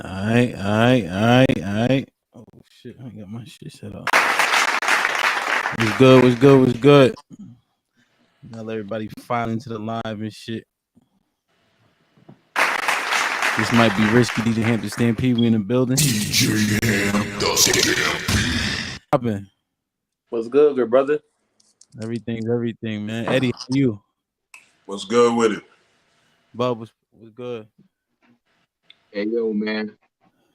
All right. Oh shit, I got my shit set up. What's good? Now let everybody file into the live and shit. This might be risky. DJ Hampton Stampede, we in the building. DJ Hampton Stampede. Poppin'. What's good brother? Everything, man. Eddie, how you? What's good with it? Bub, what's good? Hey, yo, man.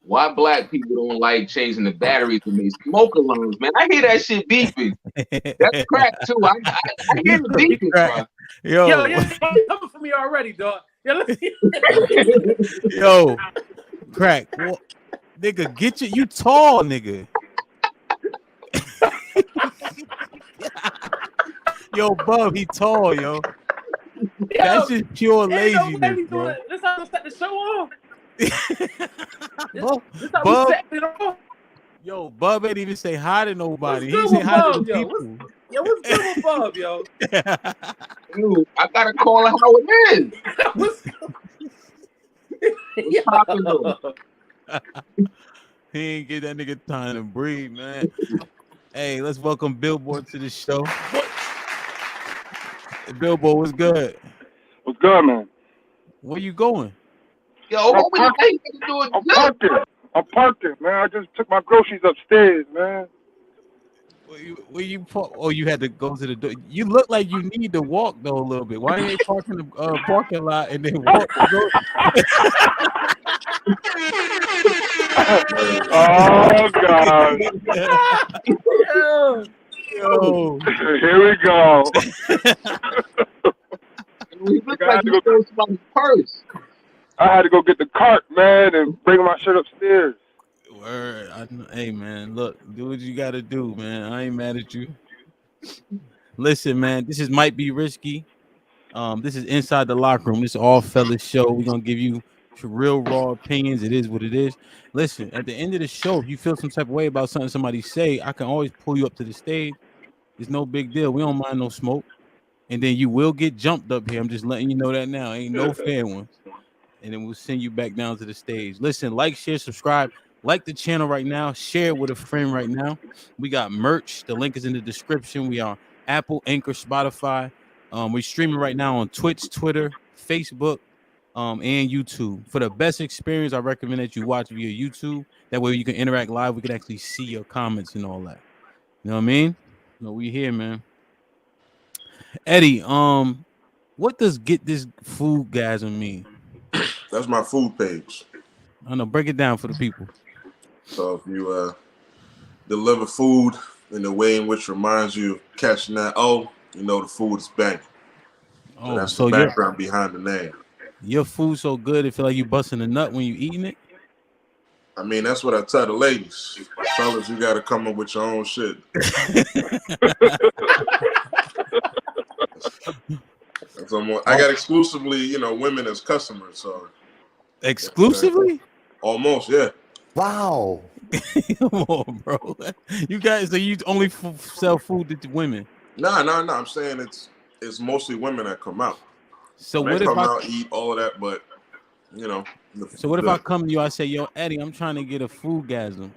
Why black people don't like changing the batteries in these smoke alarms, man? I hear that shit beeping. That's crack, too. I hear the beeping, bro. Yo, coming for me already, dog. Yo, crack. Well, nigga, get you tall, nigga. Yo, Bub, he tall, yo. That's just pure laziness, bro. This how we set the show off. Yo, Bub ain't even say hi to nobody. He say hi to the people. What's good with Bub, yo? Dude, I gotta call it how it is. He ain't get that nigga time to breathe, man. Hey, let's welcome Billboard to the show. Billboard, what's good? What's good, man? Where you going? Yo, what we think you doing? I'm parking, man. I just took my groceries upstairs, man. Where you oh, you had to go to the door. You look like you need to walk though a little bit. Why ain't you park in the parking lot and then walk? Oh God! Yo. Here we go. We look like you stole somebody's purse. I had to go get the cart, man, and bring my shit upstairs. Word. Hey, man, look, do what you got to do, man. I ain't mad at you. Listen, man, this might be risky. This is Inside the Locker Room. This is all fellas show. We're going to give you real raw opinions. It is what it is. Listen, at the end of the show, if you feel some type of way about something somebody say, I can always pull you up to the stage. It's no big deal. We don't mind no smoke. And then you will get jumped up here. I'm just letting you know that now. Ain't no fair ones. And then we'll send you back down to the stage. Listen, like, share, subscribe. Like the channel right now. Share it with a friend right now. We got merch. The link is in the description. We are Apple, Anchor, Spotify. We're streaming right now on Twitch, Twitter, Facebook, and YouTube. For the best experience, I recommend that you watch via YouTube. That way you can interact live. We can actually see your comments and all that. You know what I mean? No, we here, man. Eddie, what does get this food gasm mean? That's my food page. I know. Break it down for the people. So if you deliver food in a way in which reminds you of catching that, you know the food is banging. So that's the background behind the name. Your food so good it feel like you busting a nut when you eating it? I mean, that's what I tell the ladies. Fellas, you got to come up with your own shit. I got exclusively, women as customers. So exclusively? Almost, yeah. Wow. Come on, bro. You guys, so you only sell food to women? No. I'm saying it's mostly women that come out. So what if I eat all of that? But so what if I come to you? I say, yo, Eddie, I'm trying to get a foodgasm.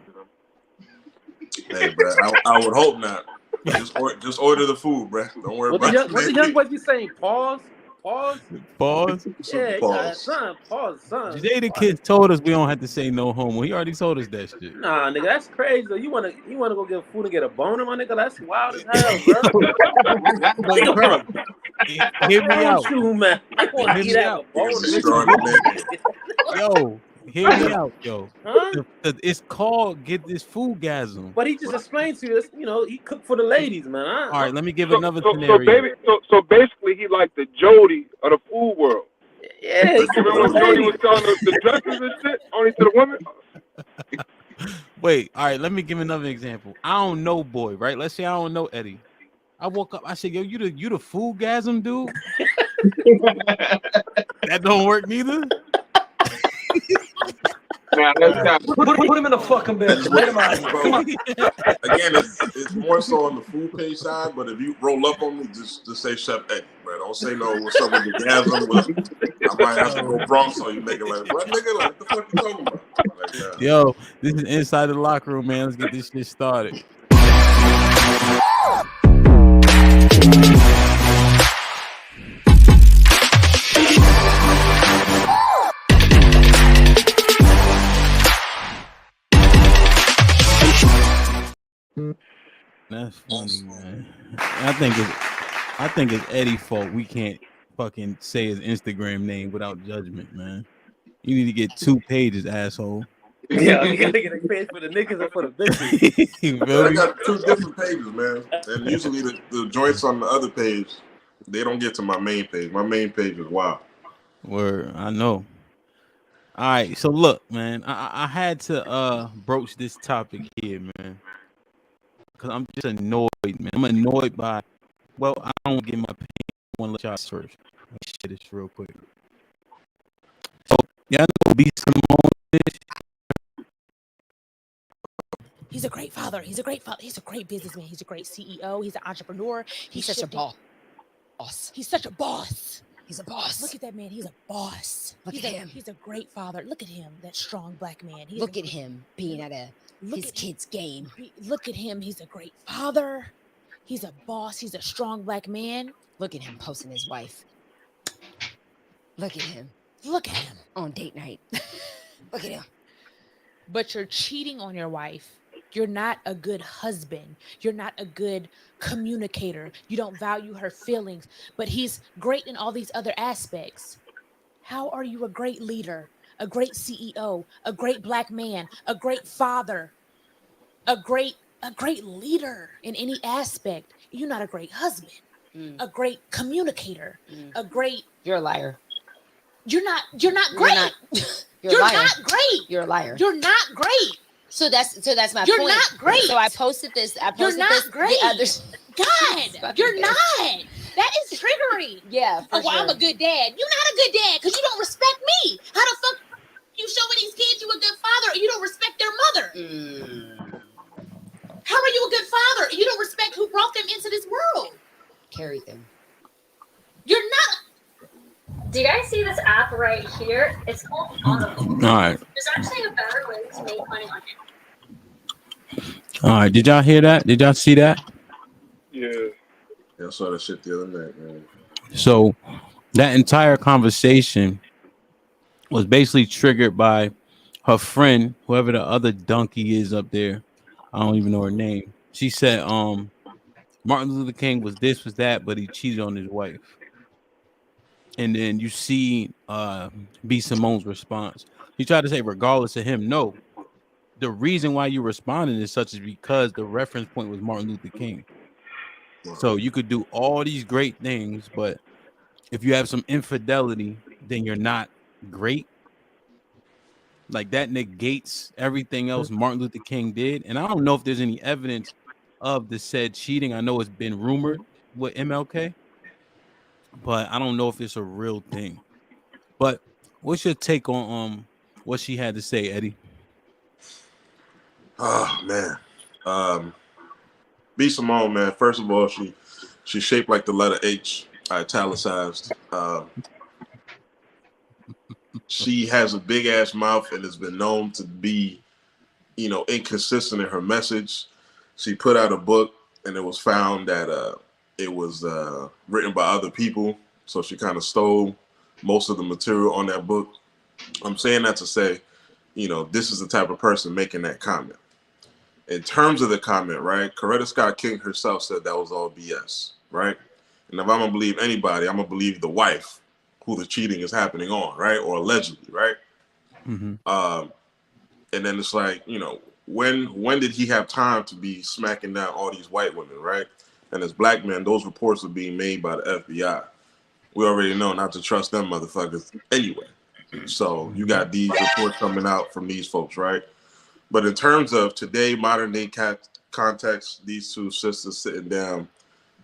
Hey, bro, I would hope not. Just order the food, bro. Don't worry about it. What the young boy be saying? Pause. Yeah, pause. Son. Jada Kids told us we don't have to say no homo. He already told us that shit. Nah, nigga, that's crazy. Though. You wanna go get food and get a boner, my nigga? That's wild as hell, bro. Hear me out. You, man. I want to eat out a boner. Yo, hear me out, yo. Huh? It's called Get This Foodgasm. But he just explained to you, he cooked for the ladies, man. All right, let me give another scenario. So basically, he like the Jody of the food world. Yeah. Remember when Jody was selling the dresses and shit only to the women? Wait, all right, let me give another example. I don't know boy, right? Let's say I don't know Eddie. I woke up, I said, yo, you the foodgasm dude? That don't work neither? Man, that's not. Put him in the fucking bed. That's Let what him out. Come on. again, it's more so on the food page side, but if you roll up on me, just say Chef Eddie, bro. Don't say no, what's up with the gasm? I might have to go Bronx on you, nigga. Like, what, nigga? Like, what the fuck you talking about? Like, Yo, this is Inside the Locker Room, man. Let's get this shit started. That's funny, man. I think it's Eddie's fault. We can't fucking say his Instagram name without judgment, man. You need to get 2 pages, asshole. Yeah, you gotta get a page for the niggas and for the bitches. I got 2 different pages, man. And usually the joints on the other page, they don't get to my main page. My main page is wild. Word, I know. All right, so look, man, I had to broach this topic here, man, because I'm just annoyed, man. I'm annoyed by, well, I don't want to get my opinion. I want to let y'all first. Let me share this real quick. So, y'all know B. Simone is? He's a great father. He's a great father. He's a great businessman. He's a great CEO. He's an entrepreneur. He's such a boss. He's such a boss. He's a boss. Look at that man. He's a boss. Look at him. He's a great father. Look at him, that strong black man. Look at him being at his kid's game. Look at him. He's a great father. He's a boss. He's a strong black man. Look at him posting his wife. Look at him. Look at him. On date night. Look at him. But you're cheating on your wife. You're not a good husband. You're not a good communicator. You don't value her feelings, but he's great in all these other aspects. How are you a great leader, a great CEO, a great black man, a great father, a great leader in any aspect? You're not a great husband, a great communicator, a great... You're a liar. You're not great. You're not great. You're a liar. You're not great. So that's my You're point. You're not great. So I posted this. You're not great. God, you're not. That is triggering. Yeah. Oh, well, I'm a good dad. You're not a good dad because you don't respect me. How the fuck you showing these kids you a good father and you don't respect their mother? How are you a good father and you don't respect who brought them into this world? Carry them. You're not. Do you guys see this app right here? It's called Audible. All right. There's actually a better way to make money on it. All right. Did y'all hear that? Did y'all see that? Yeah. I saw that shit the other night, man. So that entire conversation was basically triggered by her friend, whoever the other donkey is up there. I don't even know her name. She said, Martin Luther King was this, was that, but he cheated on his wife. And then you see B. Simone's response. He tried to say, regardless of him, no. The reason why you responded as such is because the reference point was Martin Luther King. So you could do all these great things, but if you have some infidelity, then you're not great. Like that negates everything else Martin Luther King did. And I don't know if there's any evidence of the said cheating. I know it's been rumored with MLK, but I don't know if it's a real thing. But what's your take on what she had to say, Eddie? Oh man. B. Simone, man. First of all, she's shaped like the letter H, italicized. She has a big ass mouth and has been known to be, inconsistent in her message. She put out a book and it was found that it was written by other people. So she kind of stole most of the material on that book. I'm saying that to say, this is the type of person making that comment. In terms of the comment, right, Coretta Scott King herself said that was all BS, right? And if I'm going to believe anybody, I'm going to believe the wife who the cheating is happening on, right? Or allegedly, right? Mm-hmm. And then it's like, when did he have time to be smacking down all these white women, right? And as black men, those reports are being made by the FBI. We already know not to trust them motherfuckers anyway. So you got these reports coming out from these folks, right? But in terms of today, modern day context, these two sisters sitting down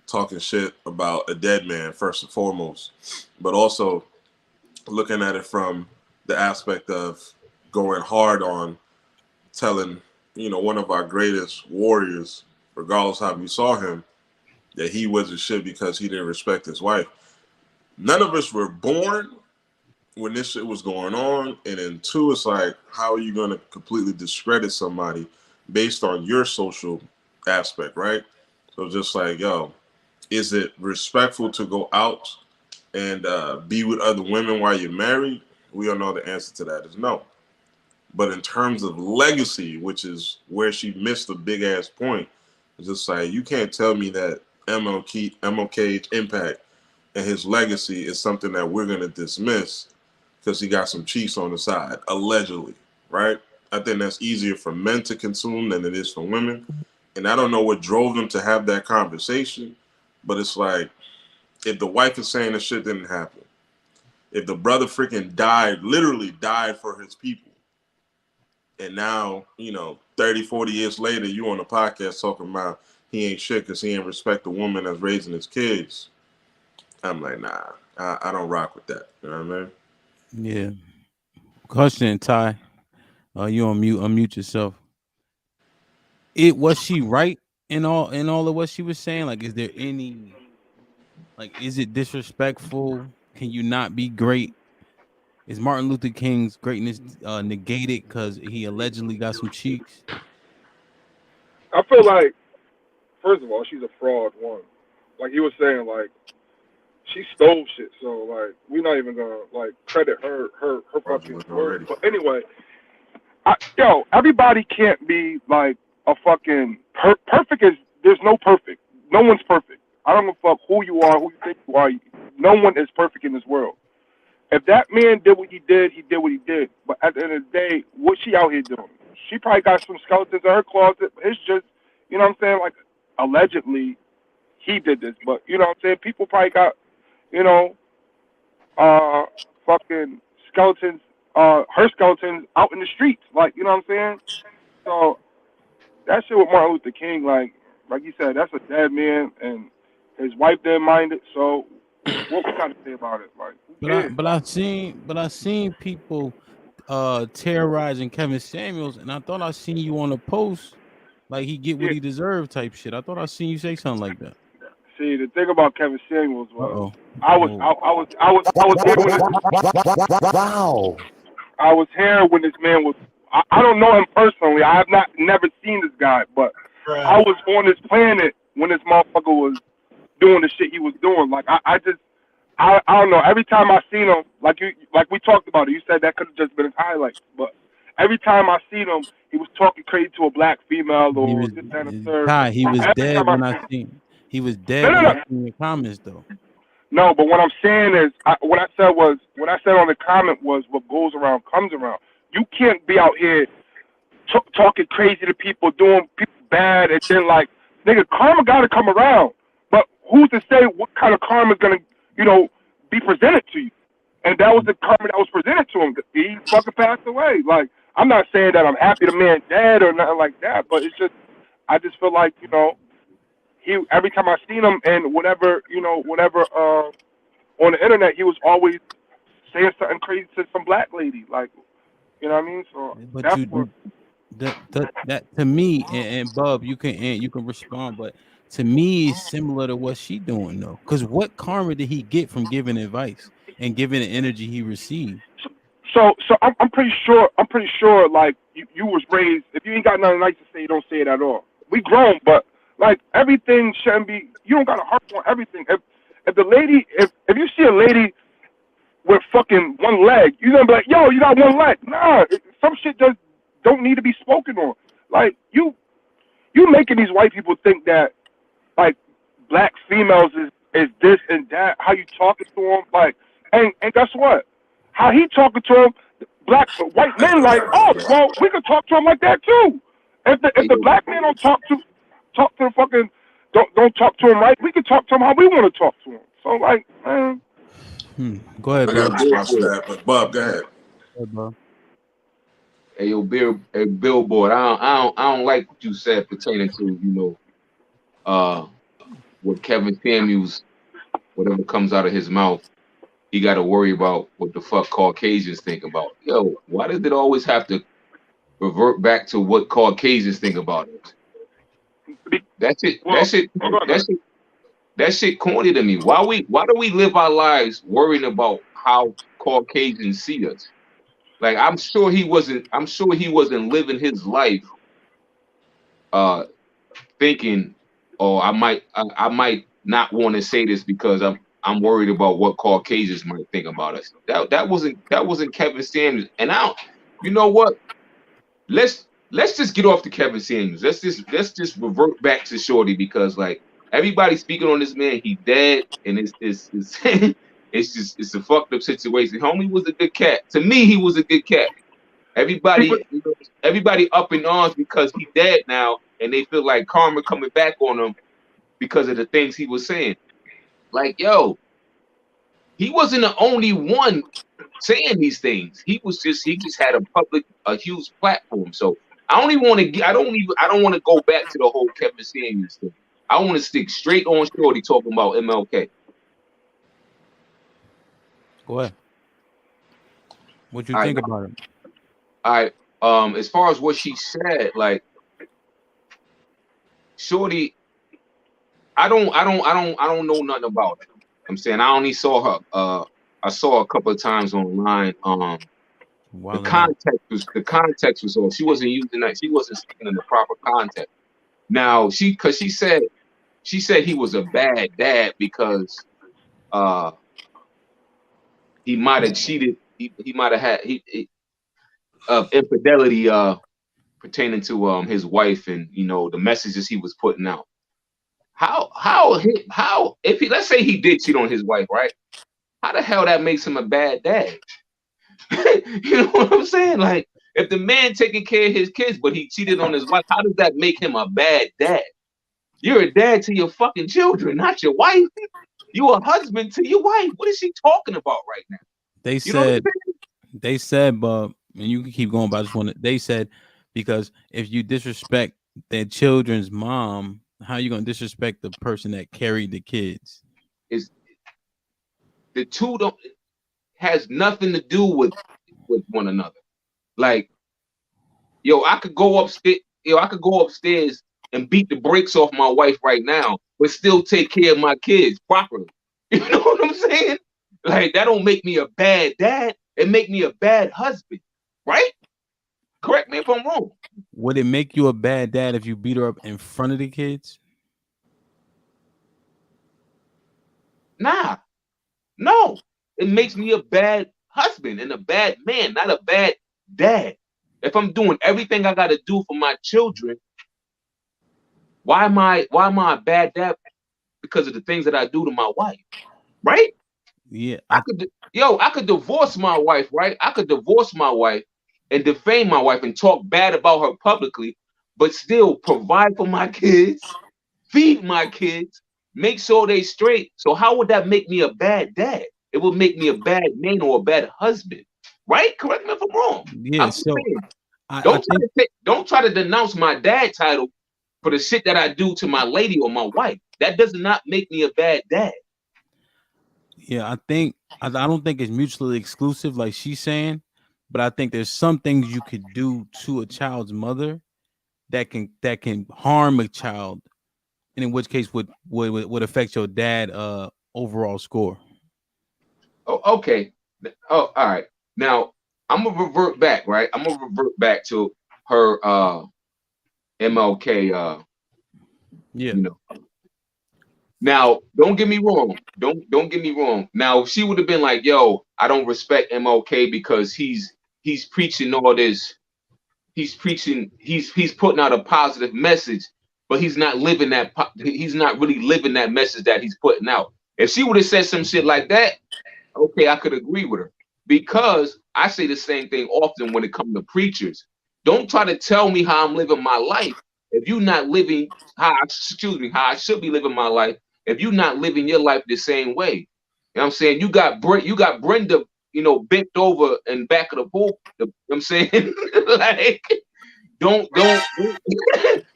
talking shit about a dead man, first and foremost, but also looking at it from the aspect of going hard on telling, one of our greatest warriors, regardless how we saw him, that he wasn't shit because he didn't respect his wife. None of us were born when this shit was going on. And then two, it's like, how are you going to completely discredit somebody based on your social aspect, right? So just like, yo, is it respectful to go out and be with other women while you're married? We all know the answer to that is no. But in terms of legacy, which is where she missed a big ass point, it's just like, you can't tell me that MLK's impact and his legacy is something that we're going to dismiss because he got some cheeks on the side, allegedly, right? I think that's easier for men to consume than it is for women. And I don't know what drove them to have that conversation, but it's like, if the wife is saying the shit didn't happen, if the brother freaking died, literally died for his people, and now, 30, 40 years later, you on a podcast talking about he ain't shit because he ain't respect the woman that's raising his kids. I'm like, nah, I don't rock with that. You know what I mean? Yeah. Question, Ty. You on mute? Unmute yourself. Was she right in all of what she was saying? Like, is there any is it disrespectful? Can you not be great? Is Martin Luther King's greatness negated because he allegedly got some cheeks? I feel like, first of all, she's a fraud. One, like you were saying, like she stole shit. So like we're not even gonna like credit her fucking words. Already. But anyway, everybody can't be like a fucking perfect. Is there's no perfect. No one's perfect. I don't give a fuck who you are, who you think you are. No one is perfect in this world. If that man did what he did, he did what he did. But at the end of the day, what's she out here doing? She probably got some skeletons in her closet. It's just, you know what I'm saying? Like, allegedly, he did this. But, you know what I'm saying? People probably got, you know, fucking skeletons, her skeletons out in the streets. Like, you know what I'm saying? So, that shit with Martin Luther King, like you said, that's a dead man, and his wife didn't mind it. So, what we got to say about it? Like, who cares? But I seen people terrorizing Kevin Samuels, and I thought I seen you on a post like he get what Yeah. he deserved type shit. I thought I seen you say something like that. See, the thing about Kevin Samuels Uh was oh. I was here when Wow. I was here when this man was. I don't know him personally. I have never seen this guy, but I was on this planet when this motherfucker was doing the shit he was doing. Like I don't know. Every time I seen him, like we talked about it, you said that could have just been his highlights, but every time I seen him, he was talking crazy to a black female He or was this that, and the third. Ty, he was Every dead time I when I seen him. seen he was No, dead no, when I no. seen your comments though. No, but what I'm saying is, what I said on the comment was, what goes around comes around. You can't be out here talking crazy to people, doing people bad, and then like, nigga, karma got to come around. But who's to say what kind of karma is gonna, be presented to you? And that was the karma that was presented to him. He fucking passed away. Like, I'm not saying that I'm happy the man dead or nothing like that, but it's just, I just feel like, he every time I seen him and whatever on the internet, he was always saying something crazy to some black lady, like, you know what I mean? So But that's what. that to me and Bub, you can respond, but to me it's similar to what she doing though. Because what karma did he get from giving advice and giving the energy he received? So I'm pretty sure. Like you was raised. If you ain't got nothing nice to say, you don't say it at all. We grown, but like everything shouldn't be. You don't gotta harp on everything. If the lady, if you see a lady with fucking one leg, you're gonna be like, yo, you got one leg. Nah, some shit just don't need to be spoken on. Like you making these white people think that like black females is this and that. How you talking to them? Like, and guess what? How he talking to them? White men like, oh, well, we could talk to him like that too. If the black man don't talk to the fucking don't talk to him right, we can talk to him how we want to talk to him. So like, man. Go ahead, I got a Bub. response to that, but Bob, go ahead. Go ahead, Bub. Hey, yo, Billboard. I don't like what you said pertaining to what Kevin Samuels, whatever comes out of his mouth. he got to worry about what the fuck Caucasians think about. Yo, why does it always have to revert back to what Caucasians think about us? That's it. Well, hold on. That shit corny to me. Why do we live our lives worrying about how Caucasians see us? Like I'm sure he wasn't living his life thinking, oh, I might not want to say this because I'm worried about what Caucasians might think about us. That wasn't Kevin Samuels. And you know what? Let's just get off the Kevin Samuels. Let's just revert back to Shorty because like everybody speaking on this man, he dead, and it's it's a fucked up situation. Homie was a good cat. To me, he was a good cat. Everybody up in arms because he dead now, and they feel like karma coming back on him because of the things he was saying. Like, yo, he wasn't the only one saying these things. He just had a huge platform. So I don't want to go back to the whole Kevin Samuels thing. I want to stick straight on Shorty talking about MLK. Go ahead. What you think about it? All right. As far as what she said, like Shorty, I don't know nothing about it. I'm saying I only saw her. I saw a couple of times online. The context was off. She wasn't using that. She wasn't speaking in the proper context. Now she said he was a bad dad because he might have cheated. He might have had infidelity pertaining to his wife and the messages he was putting out. How if he, let's say he did cheat on his wife, right? How the hell that makes him a bad dad? You know what I'm saying? Like, if the man taking care of his kids, but he cheated on his wife, how does that make him a bad dad? You're a dad to your fucking children, not your wife. You a husband to your wife. What is she talking about right now? They said, but and you can keep going, but I just want to. They said because if you disrespect their children's mom, how are you gonna disrespect the person that carried the kids? Is the two don't has nothing to do with one another. Like, yo, I could go upstairs and beat the brakes off my wife right now, but still take care of my kids properly. You know what I'm saying? Like, that don't make me a bad dad. It make me a bad husband, right? Correct me if I'm wrong. Would it make you a bad dad if you beat her up in front of the kids? Nah, no. It makes me a bad husband and a bad man, not a bad dad. If I'm doing everything I got to do for my children, why am I a bad dad? Because of the things that I do to my wife, right? Yeah, I could divorce my wife, right? I could divorce my wife and defame my wife and talk bad about her publicly, but still provide for my kids, feed my kids, make sure they straight. So how would that make me a bad dad? It would make me a bad man or a bad husband, right? Correct me if I'm wrong. Yeah, I'm so saying, don't try to denounce my dad title for the shit that I do to my lady or my wife. That does not make me a bad dad. Yeah, I don't think it's mutually exclusive, like she's saying, but I think there's some things you could do to a child's mother that can harm a child, and in which case would affect your dad overall score. Oh, okay. Oh, all right. Now I'm gonna revert back, right? I'm gonna revert back to her MLK Yeah. Now, don't get me wrong. Don't get me wrong. Now, if she would have been like, "Yo, I don't respect MLK because he's preaching all this. He's putting out a positive message, but he's not living that. He's not really living that message that he's putting out." If she would have said some shit like that, okay, I could agree with her, because I say the same thing often when it comes to preachers. Don't try to tell me how I'm living my life if you're not living how I should be living my life. If you're not living your life the same way, you know what I'm saying? You got Brenda, bent over in back of the pool. You know what I'm saying? Like, don't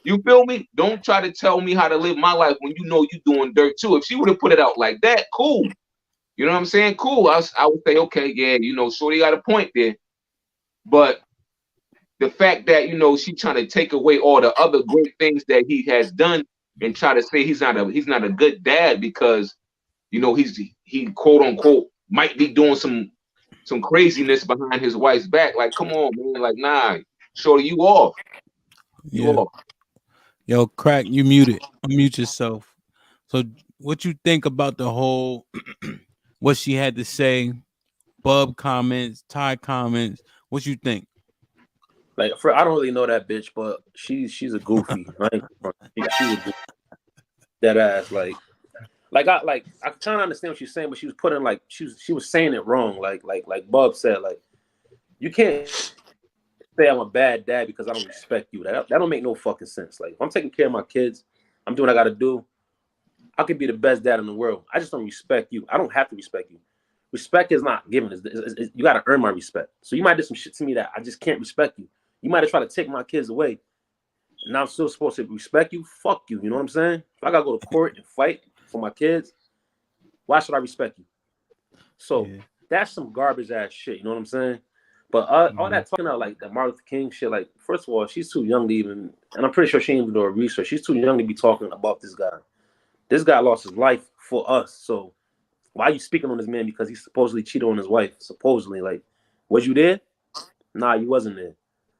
you feel me? Don't try to tell me how to live my life when you know you're doing dirt too. If she would have put it out like that, cool. You know what I'm saying? Cool. I would say, okay, yeah, you know, Shorty got a point there. But the fact that, you know, she trying to take away all the other great things that he has done and try to say he's not a good dad because, you know, he quote unquote might be doing some craziness behind his wife's back. Like, come on, man. Like, nah, Shorty, you off. You Yeah. off. Yo, crack, you muted. Unmute yourself. So what you think about the whole what she had to say, Bub comments, Ty comments? What you think? Like, I don't really know that bitch, but she's a goofy. Right? She's a goofy. Dead ass. I kind of understand what she's saying, but she was putting like she was saying it wrong. Like Bub said, like you can't say I'm a bad dad because I don't respect you. That don't make no fucking sense. Like if I'm taking care of my kids, I'm doing what I got to do. I could be the best dad in the world. I just don't respect you. I don't have to respect you. Respect is not given. You got to earn my respect. So you might do some shit to me that I just can't respect you. You might have tried to take my kids away, and I'm still supposed to respect you. Fuck you. You know what I'm saying? If I gotta go to court and fight for my kids, why should I respect you? So Yeah. that's some garbage ass shit. You know what I'm saying? But all that talking about like that Martin Luther King shit, like first of all, she's too young to even, and I'm pretty sure she ain't even do her research. She's too young to be talking about this guy. This guy lost his life for us. So why are you speaking on this man because he supposedly cheated on his wife? Supposedly, like, was you there? Nah, you wasn't there.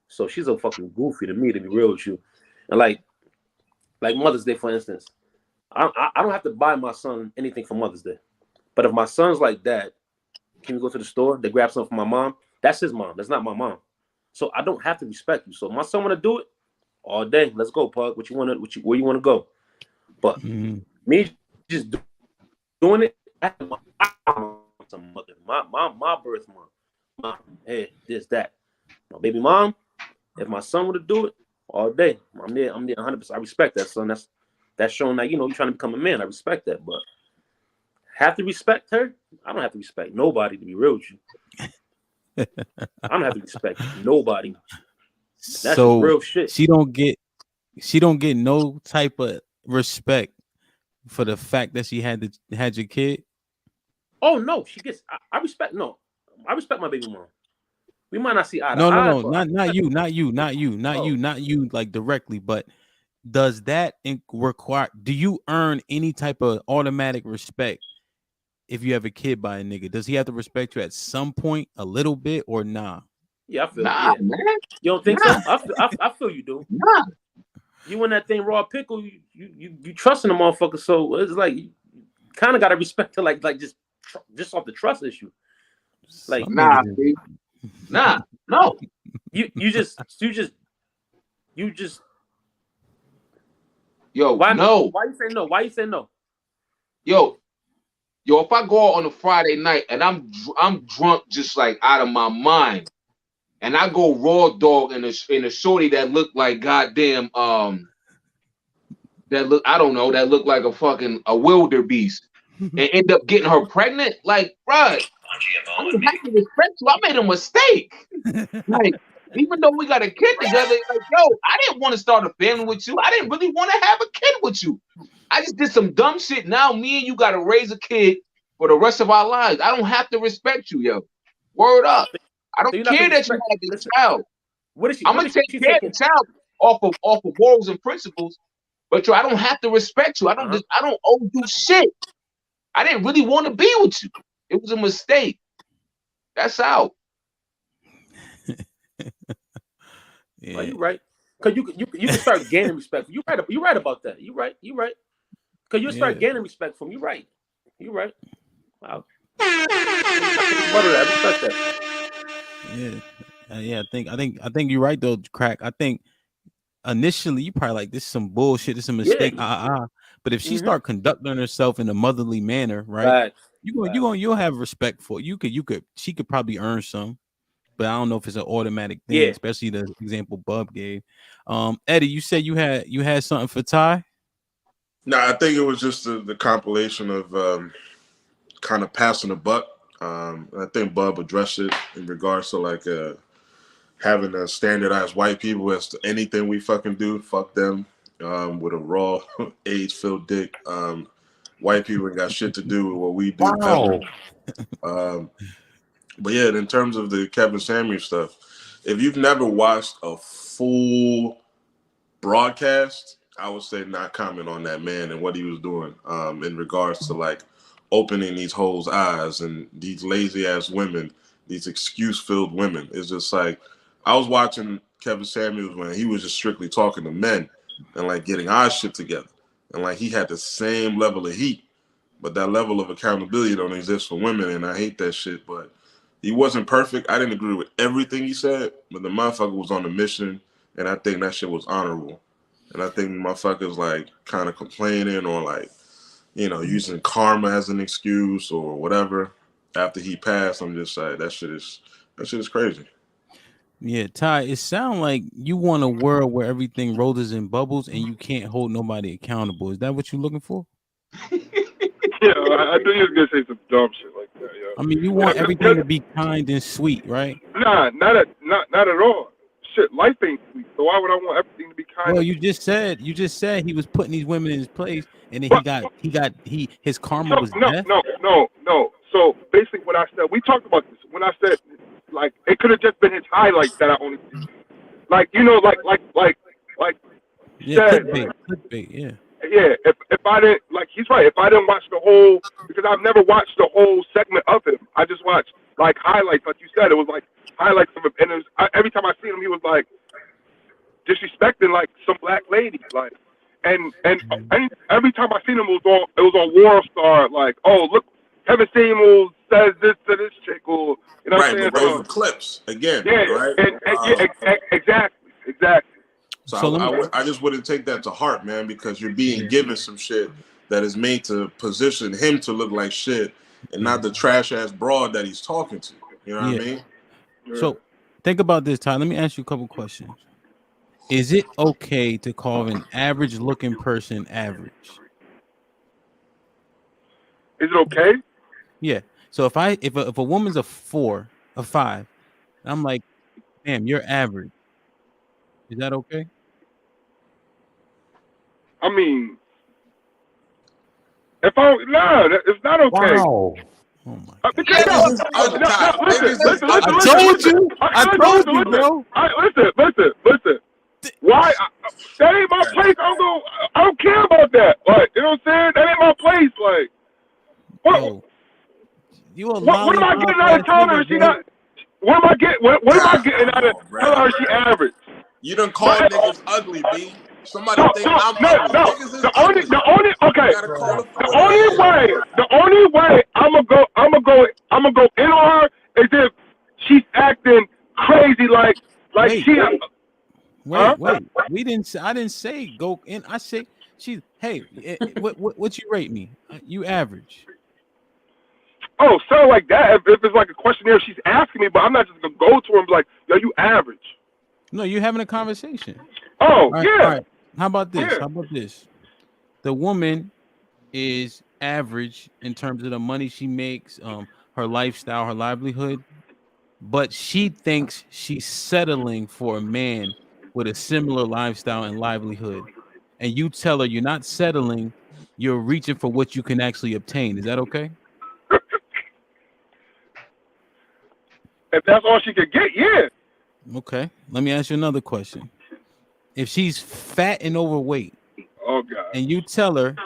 So she's a fucking goofy to me, to be real with you. And like Mother's Day, for instance, I don't have to buy my son anything for Mother's Day. But if my son's like, Dad, can we go to the store? They grab something for my mom. That's his mom. That's not my mom. So I don't have to respect you. So if my son want to do it all day, let's go, Pug. Where you want to go? But me just doing it, my birth mom. Mom, hey, this, that. My baby mom, if my son would do it all day, I'm there 100%. I respect that, son. That's showing that, you know, you're trying to become a man. I respect that. But have to respect her? I don't have to respect nobody, to be real with you. I don't have to respect nobody. That's just So real shit. she don't get no type of respect for the fact that she had your kid. Oh no, she gets. I respect. No, I respect my baby mom. We might not see eye to No, eye, but not you, like directly. But does that require? Do you earn any type of automatic respect if you have a kid by a nigga? Does he have to respect you at some point, a little bit, or nah? yeah, I feel. Nah, Yeah, man. you don't think Nah, so? I feel you do. nah. You in that thing raw pickle? You trusting the motherfucker? So it's like you kind of got to respect her, like just off the trust issue. Like Some Nah, niggas see? Nah, no. you just Yo, why no. why you say no? Why you say no? Yo, if I go out on a Friday night and I'm drunk just like out of my mind, and I go raw dog in a shorty that look like goddamn that look like a fucking a wildebeest and end up getting her pregnant, like, bruh, I don't have to respect you. I made a mistake. Like, even though we got a kid together, like, yo, I didn't want to start a family with you. I didn't really want to have a kid with you. I just did some dumb shit. Now me and you got to raise a kid for the rest of our lives. I don't have to respect you, yo. Word up. I So don't you're not care gonna that you respect. had this Listen, child. I'm what gonna is take she care of taking? the child off of morals and principles. But yo, I don't have to respect you. Uh-huh. I don't owe you shit. I didn't really want to be with you. It was a mistake. That's out. Are yeah, you right? Cause you can start gaining respect. You right about that. You right. You right. Cause you start yeah, gaining respect from you. Right. You right. Wow. I can rebuttal that. I respect that. yeah, yeah. I think you're right though, crack. I think initially you probably like this is some bullshit, this is a Yeah. mistake. But if she Mm-hmm. start conducting herself in a motherly manner, right? Facts. Facts. You'll have respect for she could probably earn some, but I don't know if it's an automatic thing, Yeah. especially the example Bub gave. Eddie, you said you had something for Ty. Nah, I think it was just the compilation of kind of passing the buck. I think Bub addressed it in regards to like having a standardized white people as to anything we fucking do, fuck them with a raw AIDS filled dick. white people ain't got shit to do with what we do. Wow. But yeah, in terms of the Kevin Samuels stuff, if you've never watched a full broadcast, I would say not comment on that man and what he was doing in regards to like opening these hoes' eyes and these lazy ass women, these excuse filled women. It's just like I was watching Kevin Samuels when he was just strictly talking to men and like getting our shit together. And like he had the same level of heat, but that level of accountability don't exist for women, and I hate that shit. But he wasn't perfect. I didn't agree with everything he said, but the motherfucker was on a mission, and I think that shit was honorable. And I think motherfuckers like kind of complaining or like, you know, using karma as an excuse or whatever after he passed. I'm just like, that shit is crazy. Yeah, Ty, it sounds like you want a world where everything roses and bubbles and you can't hold nobody accountable. Is that what you're looking for? Yeah, I knew you was gonna say some dumb shit like that. Yeah. I mean, you want everything to be kind and sweet, right? Nah, not at all. Shit, life ain't sweet. So why would I want everything to be kind? Well, you just said he was putting these women in his place, and then his karma was death. No. So basically, what I said, we talked about this. When I said, like, it could have just been his highlights that I only see. Like, you know, like. Yeah, said, clickbait, yeah. Yeah, if I didn't, like, he's right. If I didn't watch the whole, because I've never watched the whole segment of him. I just watched like highlights, like you said. It was like highlights of him, and it was, every time I seen him, he was like disrespecting like some black lady, like, and every time I seen him, it was on World Star, like, oh look, Kevin Samuels says this to this chick, or you know what I'm saying? But those were clips again, yeah, right? Exactly. So I just wouldn't take that to heart, man, because you're being given some shit that is made to position him to look like shit and not the trash ass broad that he's talking to. You know what I mean? So think about this, Ty. Let me ask you a couple questions. Is it okay to call an average looking person average? Is it okay? Yeah. So if a woman's a 4, a 5, I'm like, damn, you're average. Is that okay? I mean, it's not okay. Wow. Oh my God. Because I told you, bro. Listen. Why? That ain't my place. I don't care about that. Like, you know what I'm saying? That ain't my place. Like, what? Yo, What am I getting out of telling her she not? What am I getting? What am I getting out of telling her she average? You done call niggas ugly, B. Somebody think I'm ugly. Niggas is ugly. The only way I'm gonna go in on her is if she's acting crazy, like she. Wait. I didn't say go in. I say she's. Hey, what you rate me? You average. Oh, so like that. If it's like a questionnaire, she's asking me, but I'm not just gonna go to her and be like, "Yo, you average." No, you're having a conversation. Oh, all yeah. Right. How about this? Yeah. The woman is average in terms of the money she makes, her lifestyle, her livelihood, but she thinks she's settling for a man with a similar lifestyle and livelihood. And you tell her you're not settling, you're reaching for what you can actually obtain. Is that okay? If that's all she could get, yeah. Okay. Let me ask you another question. If she's fat and overweight, oh God, and you tell her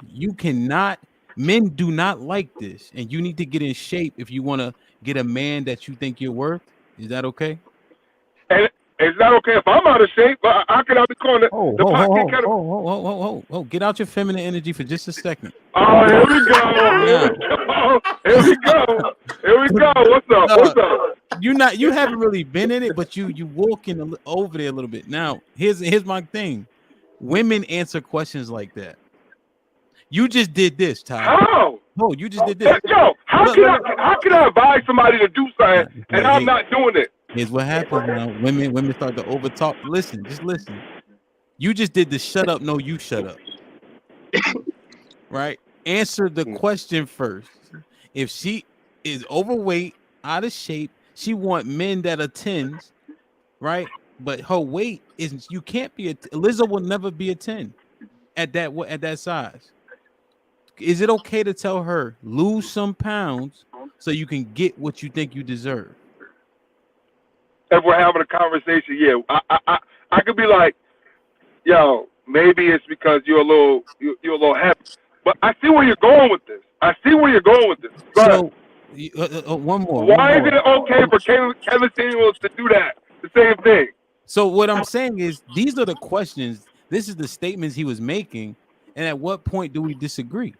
men do not like this, and you need to get in shape if you want to get a man that you think you're worth, is that okay? And it's not okay if I'm out of shape, but how can I be calling Get out your feminine energy for just a second. Oh, here we go. Here we go. What's up? You haven't really been in it, but you walking over there a little bit. Now, here's my thing. Women answer questions like that. You just did this, Ty. How? No, you just did this. Yo, how can I advise somebody to do something and I'm not doing it? Here's what happens now. Women start to overtalk. Just listen. You just did the shut up, no, you shut up. Right? Answer the question first. If she is overweight, out of shape, she want men that are 10s, right? But her weight isn't. You can't be Lizzo will never be a 10 at that size. Is it okay to tell her lose some pounds so you can get what you think you deserve? If we're having a conversation, yeah, I could be like, yo, maybe it's because you're a little heavy. But I see where you're going with this. But So one why is more. it okay for Kevin Samuels to do that? The same thing. So what I'm saying is these are the questions. This is the statements he was making, and at what point do we disagree?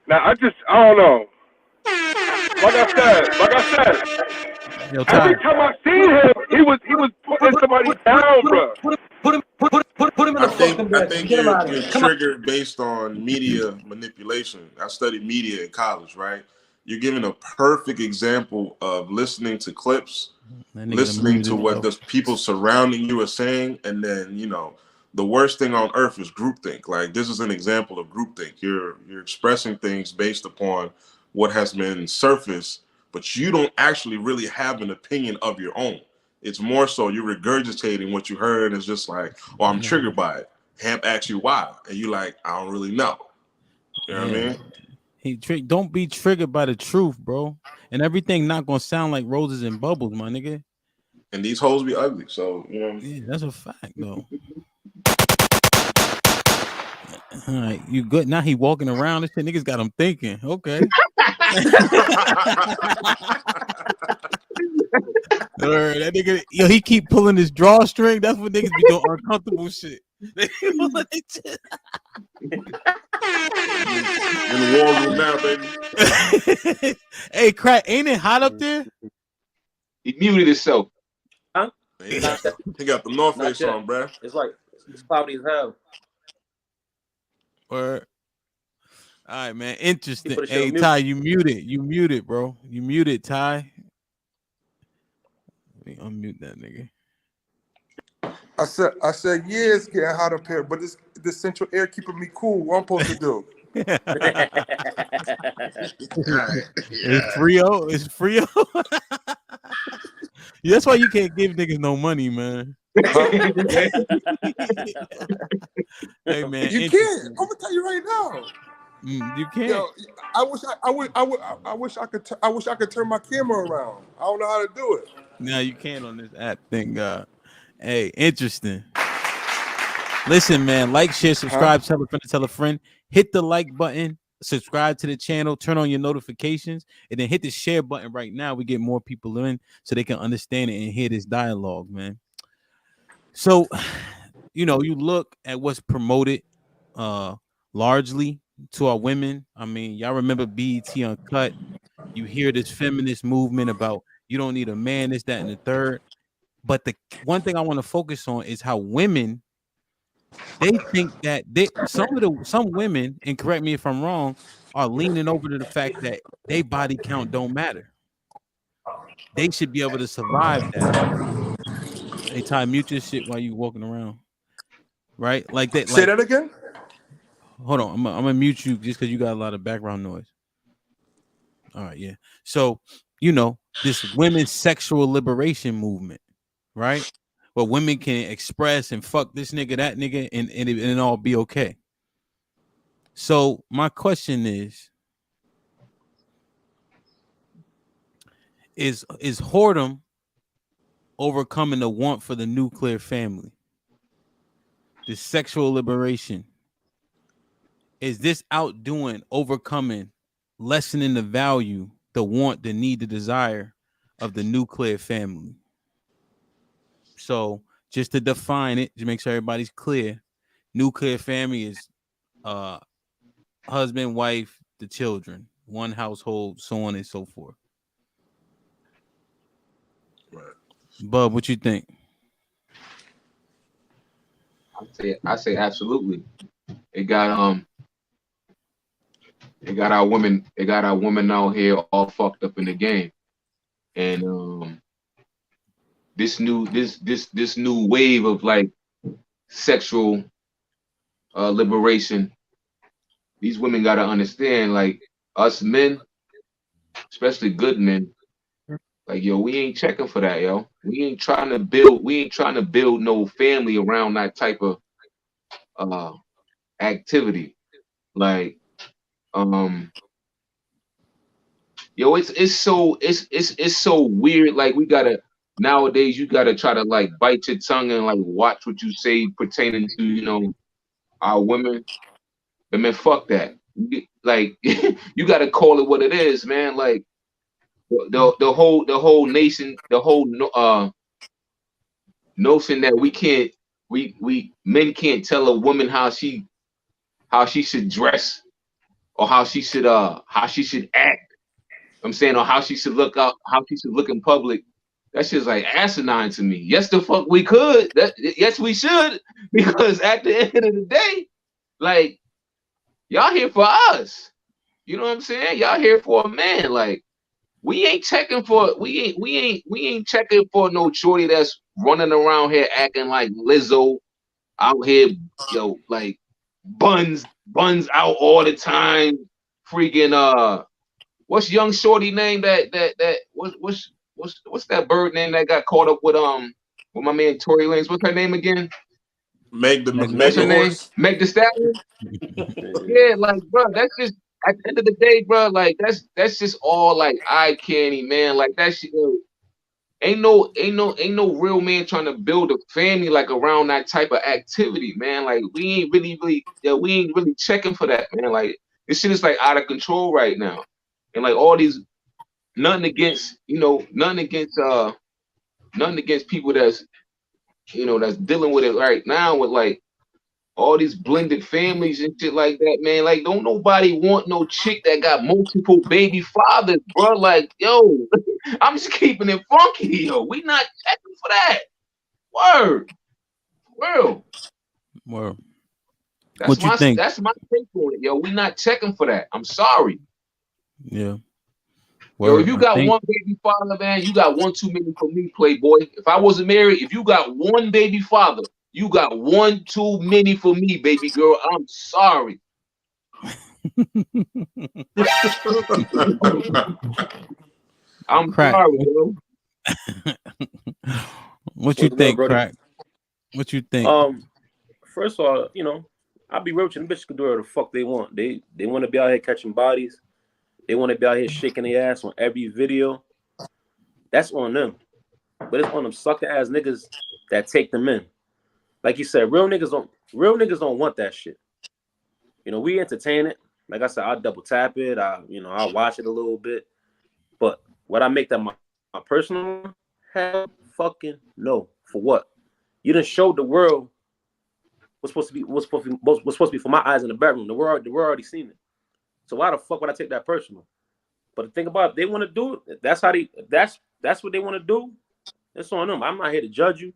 Now I don't know. Like I said, Yo, every Ty. time I seen him, he was putting somebody down, bro. Put him in I the think fucking I bed. think Get him out of you're here. Come on. triggered based on media manipulation. I studied media in college, right? You're giving a perfect example of listening to clips, That nigga done listening muted to what himself. the people surrounding you are saying, and then the worst thing on earth is groupthink. Like this is an example of groupthink. You're expressing things based upon what has been surfaced, but you don't actually really have an opinion of your own. It's more so you're regurgitating what you heard. It's just like, oh, I'm triggered by it. Hamp asks you why, and you like, I don't really know. You know what I Yeah. mean? Don't be triggered by the truth, bro. And everything not gonna sound like roses and bubbles, my nigga. And these hoes be ugly, so Yeah, that's a fact, though. All right, you good? Now he walking around. This shit, niggas got him thinking. Okay. That nigga, yo, he keep pulling his drawstring. That's what niggas be doing uncomfortable shit. in the war room now, baby. Hey, crack, ain't it hot up there? He muted himself. Huh? He got the North Face on, bruh. It's like it's cloudy as hell. Or all right, man. Interesting. Put Hey, Ty, you muted, bro. You muted, Ty. Let me unmute that nigga. I said, yeah, it's getting hot up here, but this central air keeping me cool. What I'm supposed to do? It's Frio. It's Frio. Yeah, that's why you can't give niggas no money, man. Hey, man. You can't. I'm gonna tell you right now. You can't. Yo, I wish I could turn my camera around. I don't know how to do it. No, you can't on this app. Thank God. Hey, interesting. Listen, man. Like, share, subscribe, tell a friend. Hit the like button. Subscribe to the channel. Turn on your notifications, and then hit the share button right now. We get more people in so they can understand it and hear this dialogue, man. So, you look at what's promoted, largely to our women. I mean, y'all remember BET Uncut? You hear this feminist movement about you don't need a man, this, that, and the third. But the one thing I want to focus on is how women, they think that some women, and correct me if I'm wrong, are leaning over to the fact that their body count don't matter. They should be able to survive that. Hey, Ty, mute your shit while you walking around. Right? Like that. Say that again? Hold on. I'm gonna mute you just because you got a lot of background noise. All right, yeah. So, this women's sexual liberation movement, right? Where women can express and fuck this nigga, that nigga, and it all be okay. So my question is Whoredom overcoming the want for the nuclear family? This sexual liberation. Is this outdoing, overcoming, lessening the value, the want, the need, the desire of the nuclear family? So just to define it, to make sure everybody's clear, nuclear family is husband, wife, the children, one household, so on and so forth. Right. Bub, what you think? I say absolutely. It got our women out here all fucked up in the game. And this new wave of like sexual liberation, these women gotta understand, like us men, especially good men, like yo, we ain't checking for that, yo. We ain't trying to build no family around that type of activity. Like, yo, it's so weird. Like, we gotta nowadays, you gotta try to like bite your tongue and like watch what you say pertaining to our women. But man, fuck that. Like, you gotta call it what it is, man. Like the whole nation, the whole notion that we men can't tell a woman how she should dress or how she should act. I'm saying, or how she should look out, how she should look in public. That shit's like asinine to me. Yes, the fuck we could. Yes, we should. Because at the end of the day, like, y'all here for us. You know what I'm saying? Y'all here for a man. Like, we ain't checking for no shorty that's running around here acting like Lizzo out here, like buns out all the time. Freaking what's young shorty name what's that bird name that got caught up with my man Tory Lanez? What's her name again? Meg the What's her name? horse. Meg the Stallion. Yeah, like, bro, that's just at the end of the day, bro. Like, that's just all like eye candy, man. Like, that shit. Ain't no real man trying to build a family like around that type of activity, man. Like, we ain't really checking for that, man. Like, this shit is like out of control right now, and like all these nothing against people that's dealing with it right now with like all these blended families and shit like that, man. Like, don't nobody want no chick that got multiple baby fathers, bro. Like, yo, I'm just keeping it funky, yo. We not checking for that. Word. Well, That's what you my think? take on it, yo. We not checking for that. I'm sorry. Yeah. Yo, if Word. you I got think. one baby father, man, you got one too many for me, Playboy. If I wasn't married, if you got one baby father, you got one too many for me, baby girl. I'm sorry. I'm Crack. sorry, yo. What you What's good, think, brother? Crack? What you think? First of all, I'll be real with you. Them bitches can do whatever the fuck they want. They want to be out here catching bodies. They want to be out here shaking their ass on every video. That's on them. But it's on them sucker ass niggas that take them in. Like you said, real niggas don't want that shit. We entertain it. Like I said, I'll double tap it. I'll watch it a little bit. But would I make that my personal? Hell fucking no. For what? You done showed the world what's supposed to be for my eyes in the bedroom. The world already seen it. So why the fuck would I take that personal? But the thing about it, they want to do it. That's what they want to do. It's on them. I'm not here to judge you,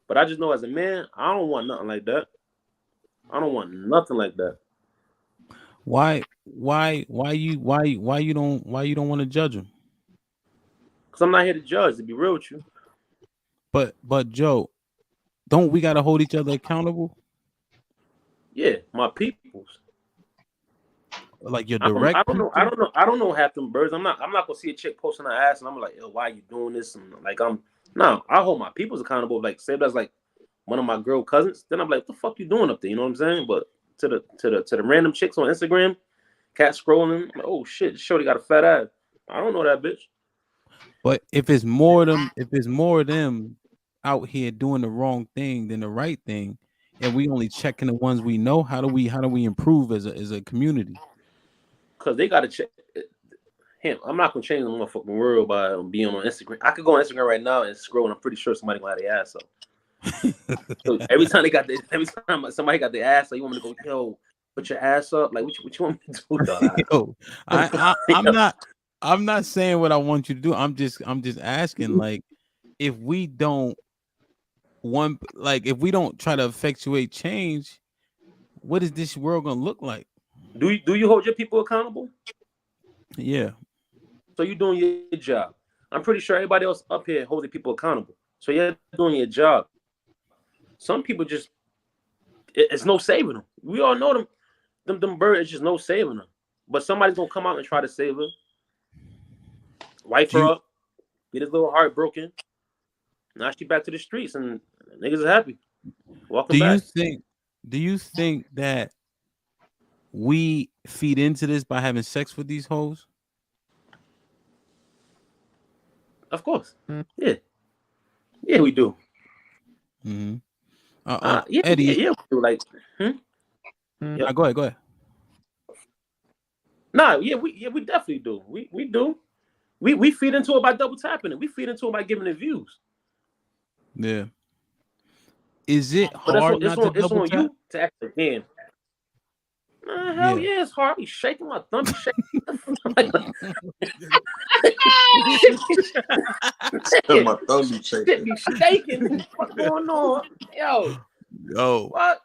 but I just know as a man, I don't want nothing like that. I don't want nothing like that. Why you don't want to judge him? Because I'm not here to judge, to be real with you. But Joe, don't we gotta hold each other accountable? Yeah, my peoples. Like your I direct don't know. I don't know half them birds. I'm not gonna see a chick posting her ass and I'm like, yo, why are you doing this? And like I hold my peoples accountable. Like, say that's like one of my girl cousins, then I'm like, what the fuck you doing up there? You know what I'm saying? But to the random chicks on Instagram, cat scrolling, like, oh shit, shorty got a fat ass. I don't know that bitch. But if it's more of them out here doing the wrong thing than the right thing, and we only checking the ones we know, how do we improve as a community? Because they gotta check him. I'm not gonna change the motherfucking world by being on Instagram. I could go on Instagram right now and scroll, and I'm pretty sure somebody gonna have their ass up. So every time somebody got their ass up, you want me to go, yo, put your ass up? Like, what you want me to do, dog? Yo, I'm not saying what I want you to do. I'm just asking, like, if we don't if we don't try to effectuate change, what is this world gonna look like? Do you hold your people accountable? Yeah. So you're doing your job. I'm pretty sure everybody else up here holding people accountable. So you're doing your job. Some people just, it's no saving them. We all know them birds, it's just no saving them. But somebody's gonna come out and try to save her, wipe her up, get his little heart broken. Now she back to the streets and niggas are happy. Welcome back. Do you think that we feed into this by having sex with these hoes? Of course. Yeah. Yeah, we do. Mm-hmm. Yeah, Eddie, we do. Like, yep. go ahead, go ahead. Nah, we definitely do. We do. We feed into it by double tapping it. We feed into it by giving it views. Yeah. Is it But that's hard on not to it's double on tap? you to act again. Hell Yeah. yeah, it's hard. Be shaking my thumb, be shaking. Like, My thumb be shit shaking. be shaking. What's going on? Yo, Yo, what?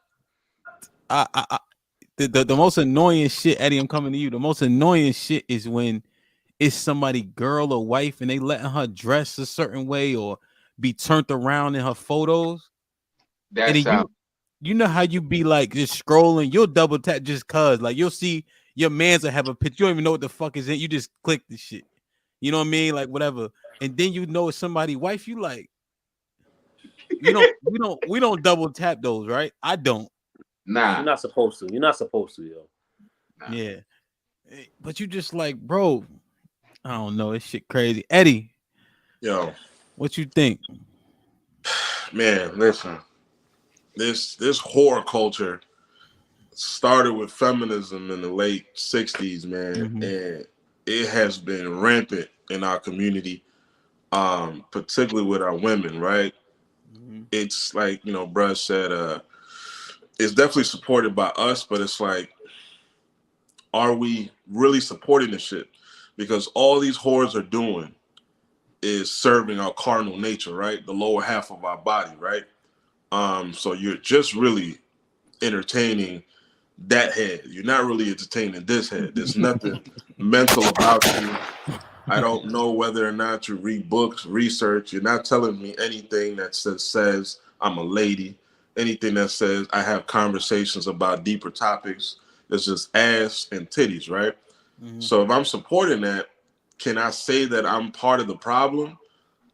the most annoying shit, Eddie, I'm coming to you. The most annoying shit is when it's somebody girl or wife and they letting her dress a certain way or be turned around in her photos. And That's then how. you know how you be like just scrolling, you'll double tap just cause like you'll see your man's will have a picture. You don't even know what the fuck is in. You just click the shit. You know what I mean? Like whatever. And then you know it's somebody's wife, you like we don't double tap those, right? I don't. You're Nah. not supposed to. You're not supposed to, yo. Nah. Yeah. But you just like, bro, I don't know. It's shit crazy. Eddie, Yo, what you think? man, listen. This horror culture started with feminism in the late '60s, man, Mm-hmm. and it has been rampant in our community, particularly with our women. Right? Mm-hmm. It's like bruh said, it's definitely supported by us, but it's like, are we really supporting this shit? Because all these whores are doing is serving our carnal nature, right? The lower half of our body, right? So you're just really entertaining that head. You're not really entertaining this head. There's nothing mental about you. I don't know whether or not you read books, research. You're not telling me anything that says I'm a lady, anything that says I have conversations about deeper topics. It's just ass and titties, right? Mm-hmm. So if I'm supporting that, can I say that I'm part of the problem?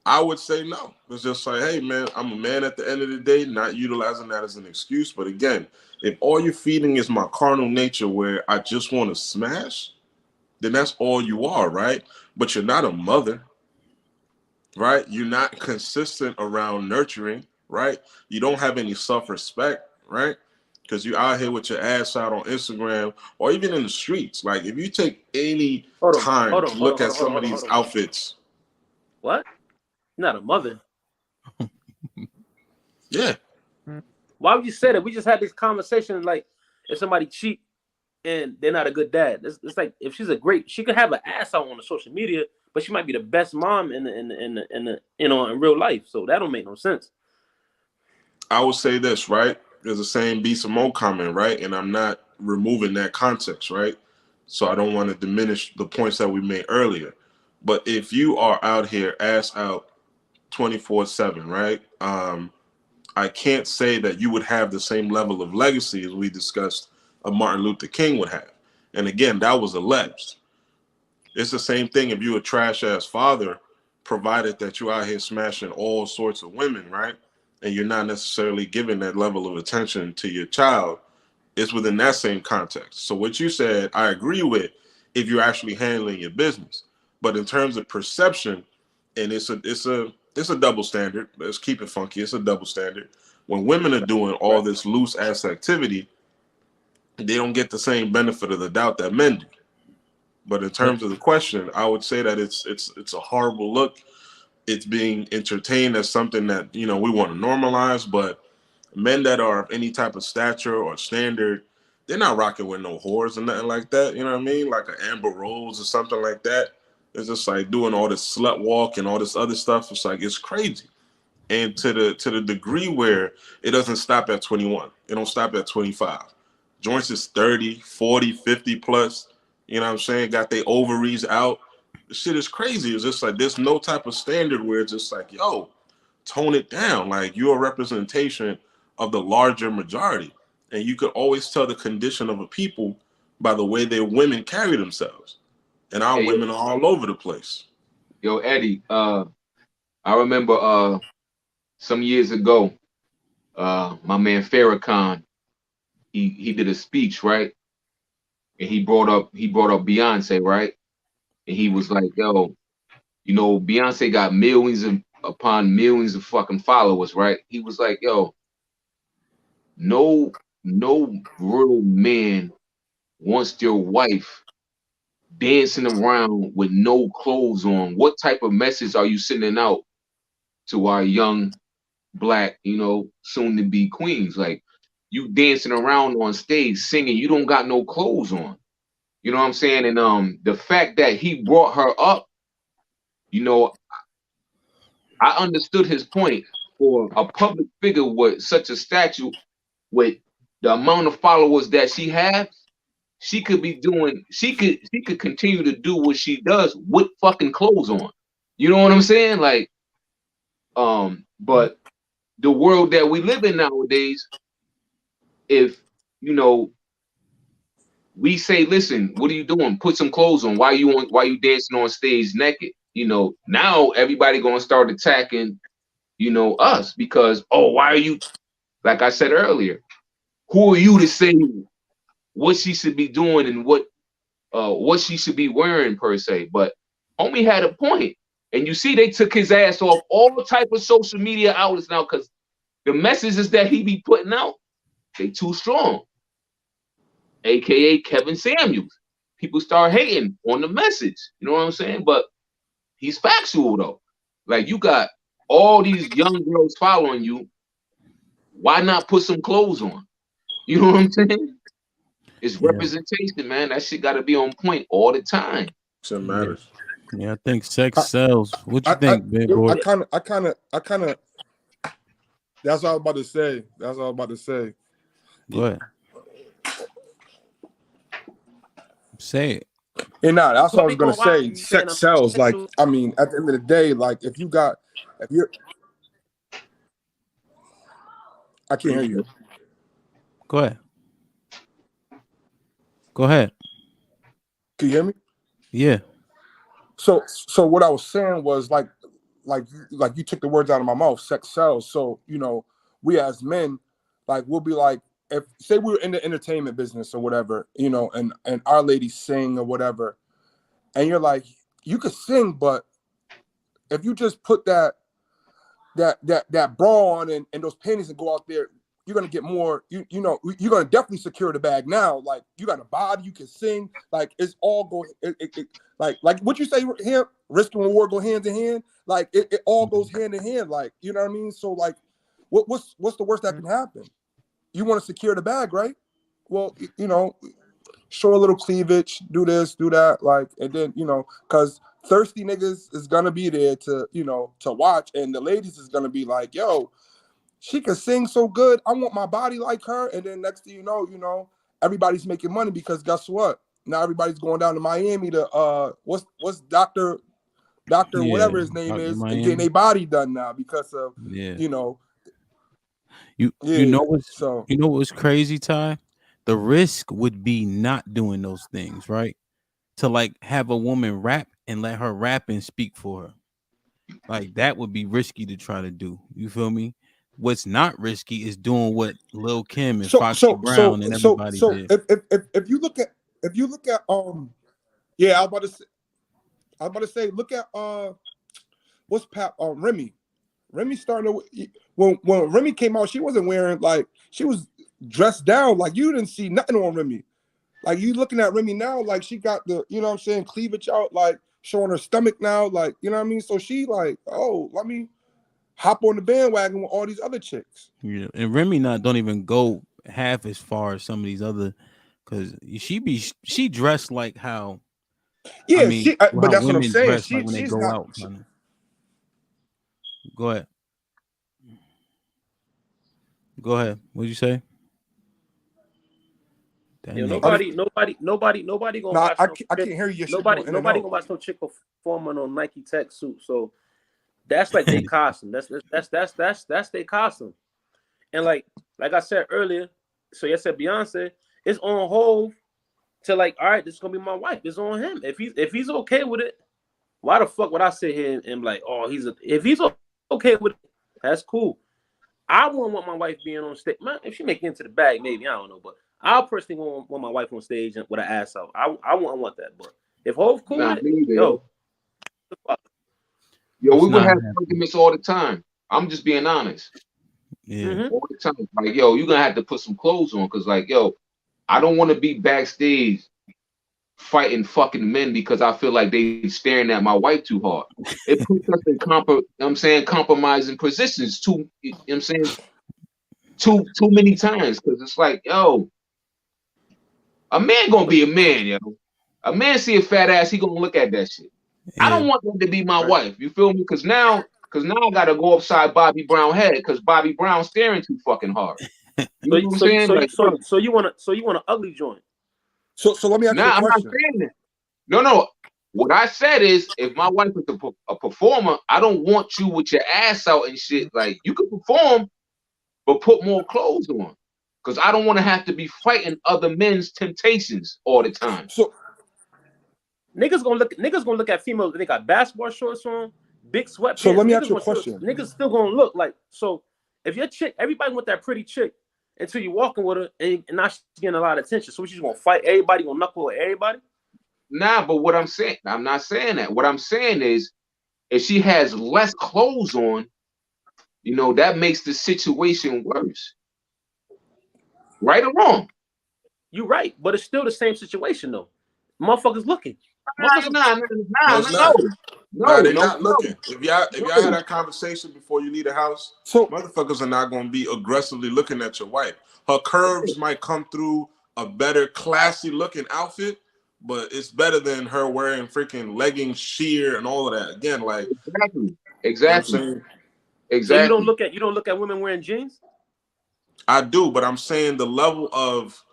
I would say no. It's just like, hey man, I'm a man at the end of the day, not utilizing that as an excuse. But again, if all you're feeding is my carnal nature where I just want to smash, then that's all you are, right? But you're not a mother, right? You're not consistent around nurturing, right? You don't have any self-respect, right? Because you're out here with your ass out on Instagram or even in the streets. Like if you take any Hold on, time hold on, to hold on, look hold at on, hold on, some of hold on, these hold on. outfits, What? You're not a mother. yeah. Why would you say that? We just had this conversation. Like, if somebody cheat and they're not a good dad, it's like if she's she could have an ass out on the social media, but she might be the best mom in the in real life. So that don't make no sense. I would say this, right? There's the same B Simone comment, right? And I'm not removing that context, right? So I don't want to diminish the points that we made earlier. But if you are out here ass out 24/7, right? I can't say that you would have the same level of legacy as we discussed of Martin Luther King would have. And again, that was alleged. It's the same thing if you're a trash ass father, provided that you're out here smashing all sorts of women, right? And you're not necessarily giving that level of attention to your child, it's within that same context. So what you said, I agree with if you're actually handling your business. But in terms of perception, and it's a double standard. Let's keep it funky. It's a double standard. When women are doing all Right. this loose ass activity, they don't get the same benefit of the doubt that men do. But in terms of the question, I would say that it's a horrible look. It's being entertained as something that we want to normalize. But men that are of any type of stature or standard, they're not rocking with no whores or nothing like that. You know what I mean? Like an Amber Rose or something like that. It's just like doing all this slut walk and all this other stuff. It's like it's crazy. And to the degree where it doesn't stop at 21. It don't stop at 25. Joints is 30, 40, 50 plus. You know what I'm saying? Got their ovaries out. The shit is crazy. It's just like there's no type of standard where it's just like, yo, tone it down. Like you're a representation of the larger majority. And you could always tell the condition of a people by the way their women carry themselves. And our Hey, women are all over the place. yo, Eddie. I remember some years ago, my man Farrakhan he did a speech, right? And he brought up Beyonce, right? And he was like, yo, Beyonce got millions upon millions of fucking followers, right? He was like, yo, no real man wants your wife dancing around with no clothes on. What type of message are you sending out to our young black, soon to be queens? Like, you dancing around on stage singing, you don't got no clothes on. You know what I'm saying? And the fact that he brought her up, I understood his point. For a public figure with such a statue, with the amount of followers that she has, she could continue to do what she does with fucking clothes on. You know what I'm saying? Like, but the world that we live in nowadays, if we say, listen, what are you doing? Put some clothes on. Why you dancing on stage naked? Now everybody gonna start attacking, us because, oh, why are you, like I said earlier, who are you to say what she should be doing and what she should be wearing per se? But homie had a point. And you see, they took his ass off all type of social media outlets now because the messages that he be putting out, they too strong. AKA Kevin Samuels. People start hating on the message. You know what I'm saying? But he's factual though. Like, you got all these young girls following you. Why not put some clothes on? You know what I'm saying? It's representation, man. That shit got to be on point all the time. It matters. Yeah, I think sex sells. What you think, big boy? I kind of. That's what I was about to say. Go ahead. Say it. And that's what I was gonna say. Sex sells. Like, I mean, at the end of the day, like, if you're, I can't hear you. Go ahead. Go ahead. Can you hear me? Yeah. So what I was saying was like you took the words out of my mouth. Sex sells. So we as men, like, we'll be like, if say we were in the entertainment business or whatever, and our ladies sing or whatever, and you're like, you could sing, but if you just put that bra on and those panties and go out there, you're gonna get more. You're gonna definitely secure the bag now. Like, you got a body, you can sing. Like, it's all going. Like what you say here, risk and reward go hand in hand. Like, it all goes hand in hand. Like, you know what I mean? So, like, what's the worst that can happen? You want to secure the bag, right? Well, show a little cleavage, do this, do that, like, and then because thirsty niggas is gonna be there to watch, and the ladies is gonna be like, yo, she can sing so good, I want my body like her. And then next thing you know, everybody's making money because guess what? Now everybody's going down to Miami to what's Dr. whatever his name is, and getting a body done now because of you know what's crazy, Ty? The risk would be not doing those things, right? To like have a woman rap and let her rap and speak for her. Like, that would be risky to try to do. You feel me? What's not risky is doing what Lil Kim and Foxy Brown and everybody did. If you look at yeah, I was about to say look at what's Remy. Remy starting to, when Remy came out, she wasn't wearing, like, she was dressed down. Like, you didn't see nothing on Remy. Like, you looking at Remy now, like, she got the, you know what I'm saying, cleavage out, like, showing her stomach now, like, you know what I mean? So she like, oh, let me hop on the bandwagon with all these other chicks. Yeah, and Remy don't even go half as far as some of these other, because she dressed like how, yeah, I mean, but that's what I'm saying. Dress, like when they go out. Go ahead. Go ahead. What'd you say? Nobody gonna. I can't hear you. Nobody gonna watch no chick performing on Nike Tech suit. So that's like their costume. That's their costume. And like I said earlier, so you said Beyonce is on hold to, like, all right, this is gonna be my wife. It's on him. If he's okay with it, why the fuck would I sit here and like, oh, if he's okay with it, that's cool. I wouldn't want my wife being on stage. Man, if she make it into the bag, maybe, I don't know, but I personally want my wife on stage with an ass out. I want that. But if Hov cool Nah, with me it, either, yo, yo, It's we would not have happening. arguments all the time. I'm just being honest. Yeah. All the time. Like, yo, you're gonna have to put some clothes on, because like, yo, I don't want to be backstage fighting fucking men because I feel like they staring at my wife too hard. It puts us in compromising positions too, you know what I'm saying, too many times, because it's like, yo, a man gonna be a man, yo. A man see a fat ass, he gonna look at that shit. I Yeah. don't want that to be my Right. wife. You feel me? Because now I gotta go upside Bobby Brown head because Bobby Brown's staring too fucking hard. You know what I'm saying? Like, yo, so you want an ugly joint? So let me ask you a nah, I'm not question. saying that. No. What I said is, if my wife is a performer, I don't want you with your ass out and shit. Like, you can perform, but put more clothes on. Because I don't want to have to be fighting other men's temptations all the time. So Niggas gonna look at females. They got basketball shorts on, big sweatpants. So let me niggas ask you a gonna still, question. niggas still gonna look like. So if your chick, everybody want that pretty chick until you walking with her and now she's getting a lot of attention. So she's gonna fight everybody, gonna knuckle with everybody. Nah, but what I'm saying, I'm not saying that. What I'm saying is, if she has less clothes on, you know, that makes the situation worse. Right or wrong? You right, but it's still the same situation though. Motherfuckers looking. Nah, Motherfuckers. No, it's not. Nah, they're no. not looking. If y'all had that conversation before you leave the house, So motherfuckers are not gonna be aggressively looking at your wife. Her curves might come through a better, classy looking outfit, but it's better than her wearing freaking leggings, sheer, and all of that. Again, like, Exactly. you know what I'm saying? So you don't Exactly. look at women wearing jeans. I do, but I'm saying the level of,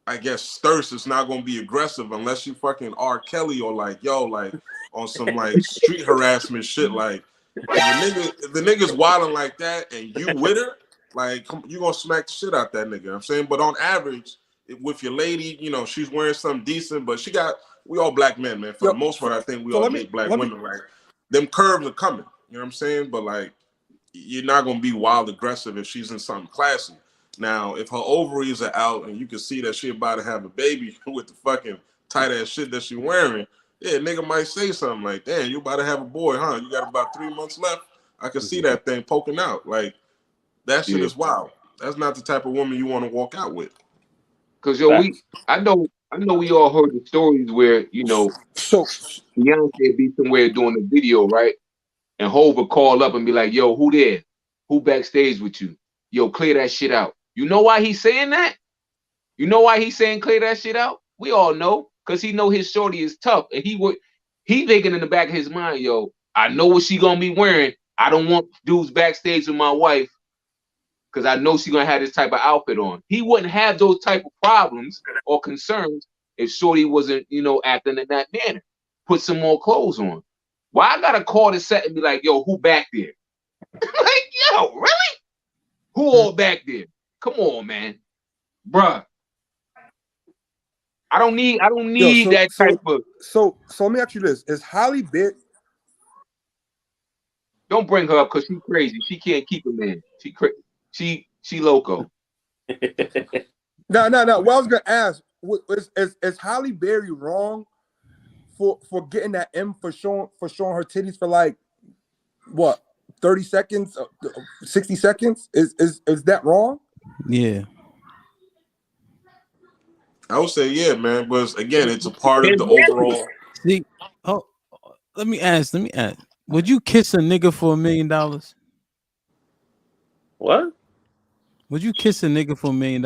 I guess, thirst is not gonna be aggressive unless you fucking R. Kelly or like, yo, like on some like street harassment shit. Like, if the nigga's wilding like that and you with her, like, you gonna smack the shit out that nigga. You know what I'm saying, but on average, with your lady, you know, she's wearing something decent, but we all black men, man. For the most part, I think we so all let me date black women. Like, them curves are coming. You know what I'm saying? But like, you're not gonna be wild aggressive if she's in something classy. Now, if her ovaries are out and you can see that she about to have a baby with the fucking tight ass shit that she wearing, yeah, nigga might say something like, "Damn, you about to have a boy, huh? You got about 3 months left. I can see that thing poking out." Like, that shit Yeah. is wild. That's not the type of woman you want to walk out with. Cause yo, I know we all heard the stories where, you know, so Beyonce be somewhere doing a video, right? And Hov would call up and be like, yo, who there? Who backstage with you? Yo, clear that shit out. You know why he's saying that? You know why he's saying clear that shit out? We all know, because he know his shorty is tough. And he thinking in the back of his mind, yo, I know what she gonna be wearing. I don't want dudes backstage with my wife because I know she gonna have this type of outfit on. He wouldn't have those type of problems or concerns if shorty wasn't, you know, acting in that manner. Put some more clothes on. Why I gotta call the set and be like, yo, who back there? Like, yo, really? Who all back there? Come on, man. Bruh. I don't need that type of. So let me ask you this: is Holly Berry? Don't bring her up because she's crazy. She can't keep a man. She loco. No. Well, I was gonna ask: is Holly Berry wrong for getting that M for showing her titties for like what 30 seconds, 60 seconds? Is that wrong? Yeah. I would say, yeah, man. But again, it's a part of the overall. See, oh, let me ask. Would you kiss a nigga for $1 million? What? Would you kiss a nigga for $1 million?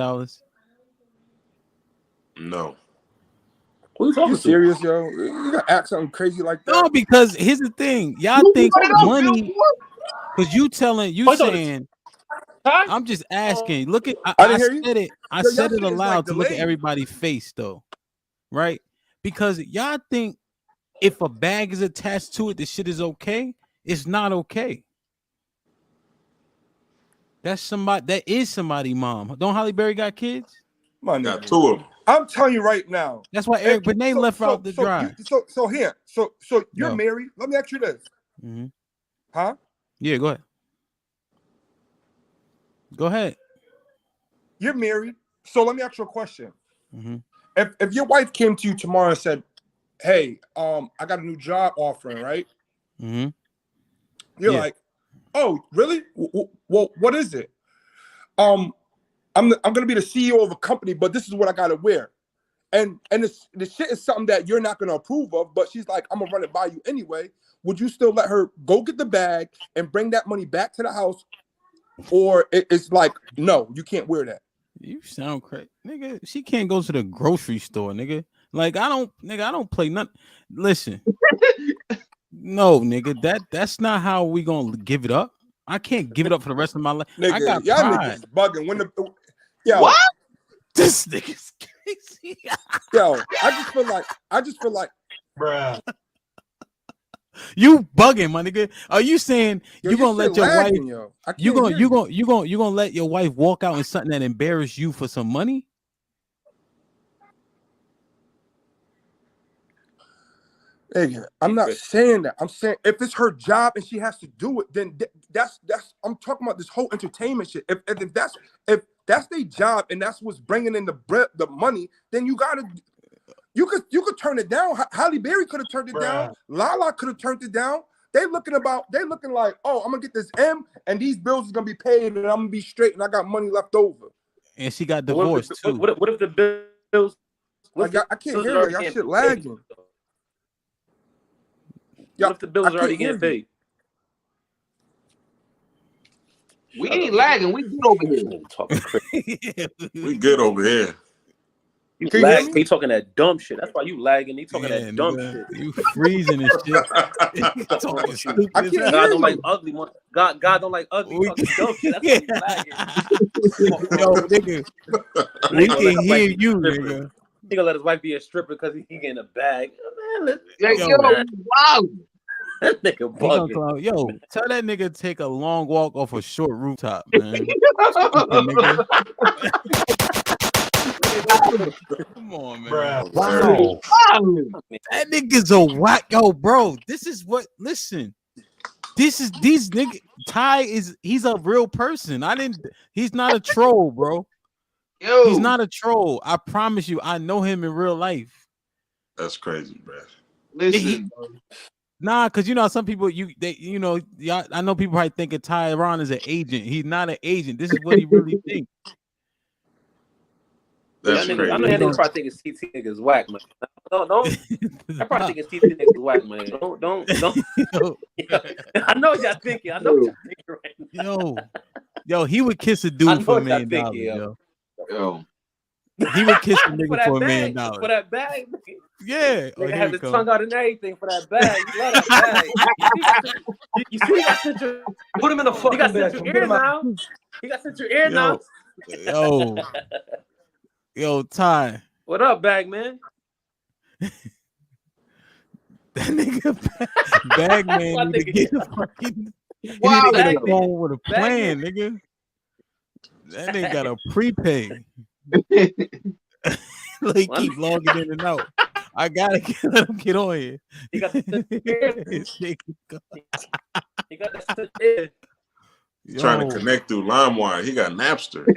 No. Who you talking You to? serious, yo? You gotta act something crazy like that? No, because here's the thing. Y'all think money, because you saying, I'm just asking. Look at I didn't I hear you. said it. I Yo, y'all said it shit is like aloud to look at delayed. everybody's face, though. Right? Because y'all think if a bag is attached to it, the shit is okay. It's not okay. That is somebody mom. Don't Holly Berry got kids? My Got nigga. 2 of them. I'm telling you right now. That's why Eric Benet left her out to dry. So you're No. married. Let me ask you this. Mm-hmm. Huh? Yeah, go ahead. Go ahead. You're married. So let me ask you a question. Mm-hmm. If your wife came to you tomorrow and said, "Hey, I got a new job offering," right? Mm-hmm. You're Yeah. like, "Oh, really? Well, what is it?" I'm gonna be the CEO of a company, but this is what I gotta wear. And the shit is something that you're not gonna approve of, but she's like, I'm gonna run it by you anyway. Would you still let her go get the bag and bring that money back to the house? Or it's like, no, you can't wear that. You sound crazy, nigga. She can't go to the grocery store, nigga. Like I don't play nothing. Listen, no, nigga. That's not how we gonna give it up. I can't give it up for the rest of my life. I Nigga, got y'all pride. niggas bugging. When the yo, What? This nigga's crazy. yo, I just feel like Bruh. You bugging, my nigga. Are you saying yo, you your gonna shit let your wife? lagging, yo. I You can't gonna hear you gonna let your wife walk out in something that embarrass you for some money? Nigga, I'm not saying that. I'm saying if it's her job and she has to do it, then that's I'm talking about this whole entertainment shit. If that's their job and that's what's bringing in the money, then you could turn it down. Halle Berry could have turned it down. Lala could have turned it down. They looking like, oh, I'm gonna get this M and these bills is gonna be paid and I'm gonna be straight and I got money left over. And she got divorced too. What if the bills? I can't hear you. Y'all shit lagging. What if the bills are already getting paid? We ain't lagging. We good over here. Talking crazy. We good over here. You lag. He talking that dumb shit. That's why you lagging. He talking that dumb nigga, shit. You freezing and shit. Talking stupid I as can't hell. God hear don't you. like ugly one. God don't like ugly. We Talking dumb shit. That's why you lagging. Yo, nigga, we can hear you, nigga. He gonna let his wife be a stripper because he getting a bag. Man, Like, Yo. yo, wow. that nigga He gonna bugging. clown. Yo, tell that nigga take a long walk off a short rooftop, man. Nigga. Come on, man. Wow. That nigga's a whack. Yo, bro, this is what. Listen, these nigga. He's a real person. He's not a troll, bro. Yo. He's not a troll. I promise you. I know him in real life. That's crazy, bro. Listen, Nah, cause you know some people y'all, I know people probably thinking Tyron is an agent. He's not an agent. This is what he really thinks. That's I crazy. know that nigga probably think his TT niggas whack, man. Don't. I probably think his TT niggas whack, man. Don't. I know what y'all thinking. I know what y'all thinking right now. Yo, he would kiss a dude for $1 million, yo. He would kiss a nigga for $1 million. For that bag. Yeah. Nigga had his tongue out and everything for that bag. You love that bag. You see, he got central. Put him in the fucking He got bed. central ear now. He got central ear now. Yo, Ty. What up, bag man? That nigga bag man need to get a fucking phone with a plan, nigga. That nigga got a prepay. Like keep logging in and out. I gotta let him get on here. He got the he got the ear. He's trying to connect through LimeWire. He got Napster.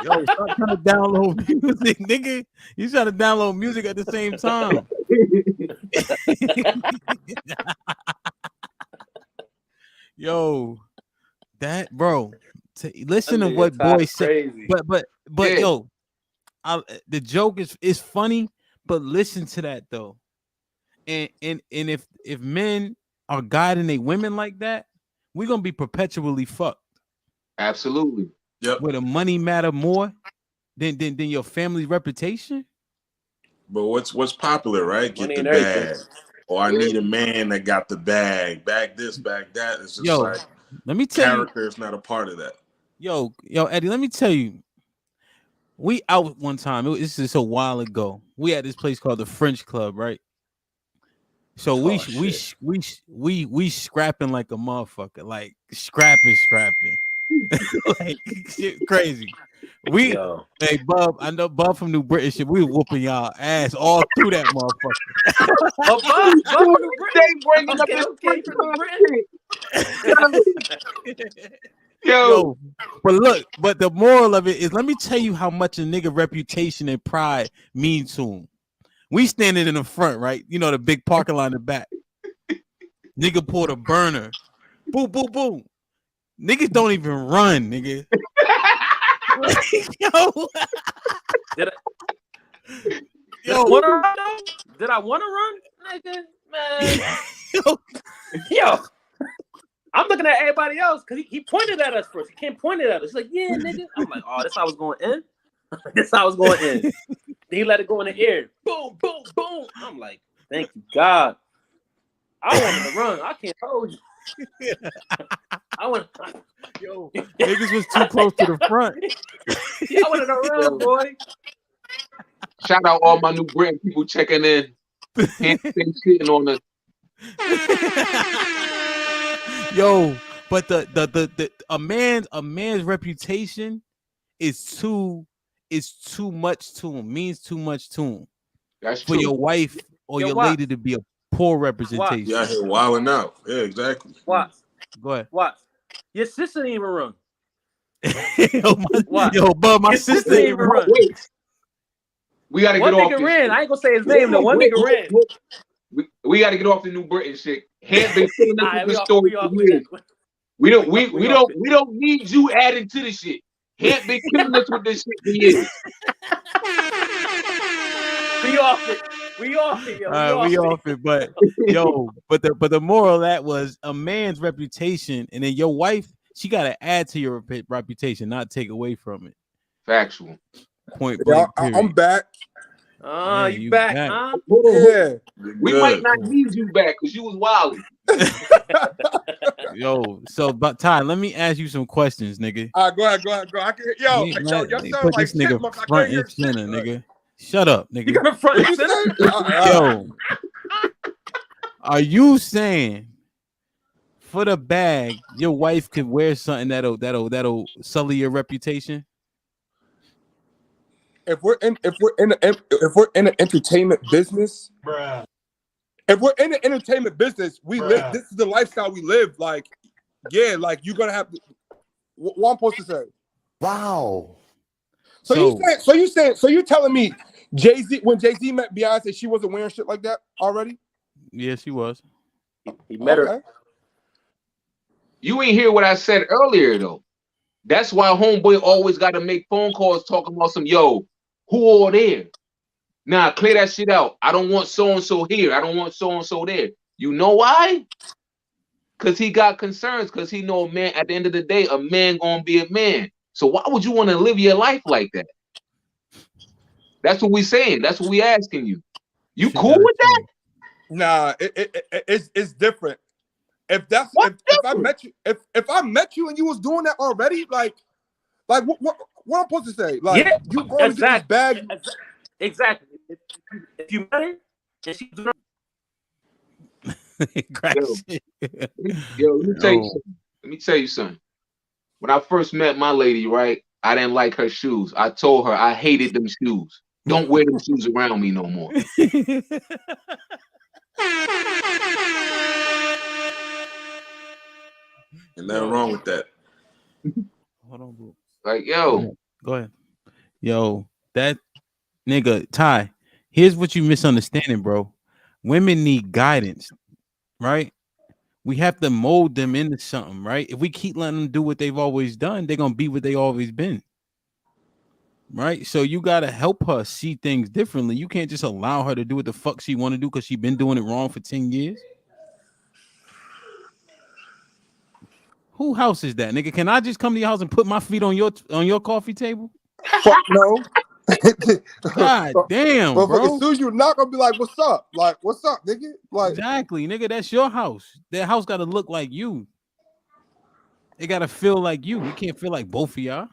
Yo, stop trying to download music, nigga. You trying to download music at the same time. Yo, that bro. Listen to what boy said. But yeah. Yo, the joke is funny, but listen to that though. And if men are guiding their women like that, we're gonna be perpetually fucked. Absolutely. Yep. Where the money matter more than your family's reputation. But what's popular, right? Get the bag. Or I need a man that got the bag. Bag this, bag that. It's just like let me tell character is not a part of that. Yo, Eddie, let me tell you. We out one time. This is a while ago. We had this place called the French Club, right? So we scrapping like a motherfucker, like scrapping, like shit crazy. Hey Bub, I know Bub from New Britain shit. We whooping y'all ass all through that motherfucker. Bub from New Britain. They bringing up this Yo, but the moral of it is, let me tell you how much a nigga reputation and pride mean to him. We standing in the front, right? You know, the big parking lot in the back. Nigga pulled a burner. Boom, boom, boom. Niggas don't even run, nigga. Yo. Did I want to run? Did I want to run? Nigga, man. Yo. I'm looking at everybody else because he pointed at us first. He came pointed at us. He's like, yeah, nigga. I'm like, oh, this how I was going in? This how I was going in. Then he let it go in the air. Boom, boom, boom. I'm like, thank you, God. I wanted to run. I can't hold you. I want. Yo, niggas was too close to the front. Yeah, I wanted to run, boy. Shout out all my New Britain people checking in. Can't stay sitting on the. Yo, but the a man's reputation is too much to him, means too much to him. That's for true. your wife or your lady to be a poor representation. Yeah, here wilding out. Yeah, exactly. Watch. Go ahead. Watch. Your sister didn't even run. But my your sister didn't even run. Wait. We gotta One get off nigga this ran. shit. I ain't gonna say his name. No, one nigga ran. We got to get off the New Britain shit. Hand been killing us with this story for we years. We don't need you adding to the shit. Hand been killing us with this shit for years. We off it. We off it. Yo. We off it. But yo, but the moral of that was a man's reputation, and then your wife, she got to add to your reputation, not take away from it. Factual. Point blank. I'm back. You back, huh? Yeah. We might not need you back because you was wilding. Yo, so but Ty, let me ask you some questions, nigga. Go ahead. I can yo, put this nigga front and center, nigga. Shut up, nigga. You got front and center? Yo, are you saying for the bag, your wife could wear something that'll sully your reputation? If we're in the entertainment business, if we're in the entertainment business, we live. This is the lifestyle we live. Like, yeah, like you're gonna have to. What I'm supposed to say? Wow. So you're telling me Jay-Z, when Jay-Z met Beyonce, she wasn't wearing shit like that already? Yeah, she was. He met her. You ain't hear what I said earlier though. That's why homeboy always got to make phone calls talking about some who all there. Nah, clear that shit out. I don't want so and so here. I don't want so and so there. You know why? Because he got concerns. Because he know, man, at the end of the day, a man gonna be a man. So why would you want to live your life like that? That's what we saying. That's what we asking you. You cool with that? Nah, it's different. If I met you and you was doing that already, like what I'm supposed to say? Like, yeah, you going to get this bag? Exactly. If you met her and she's doing let me tell you something. When I first met my lady, right, I didn't like her shoes. I told her I hated them shoes. Don't wear them shoes around me no more. And nothing wrong with that. Hold on, bro. Like, go ahead. Yo, that nigga, Ty, here's what you misunderstanding, bro. Women need guidance, right? We have to mold them into something, right? If we keep letting them do what they've always done, they're gonna be what they always been. Right? So you gotta help her see things differently. You can't just allow her to do what the fuck she want to do because she been doing it wrong for 10 years. Who house is that, nigga? Can I just come to your house and put my feet on your coffee table? Fuck no. God damn, but bro. As soon as you knock, I'll be like, "What's up?" Like, "What's up, nigga?" Like, exactly, nigga. That's your house. That house got to look like you. It got to feel like you. It can't feel like both of y'all.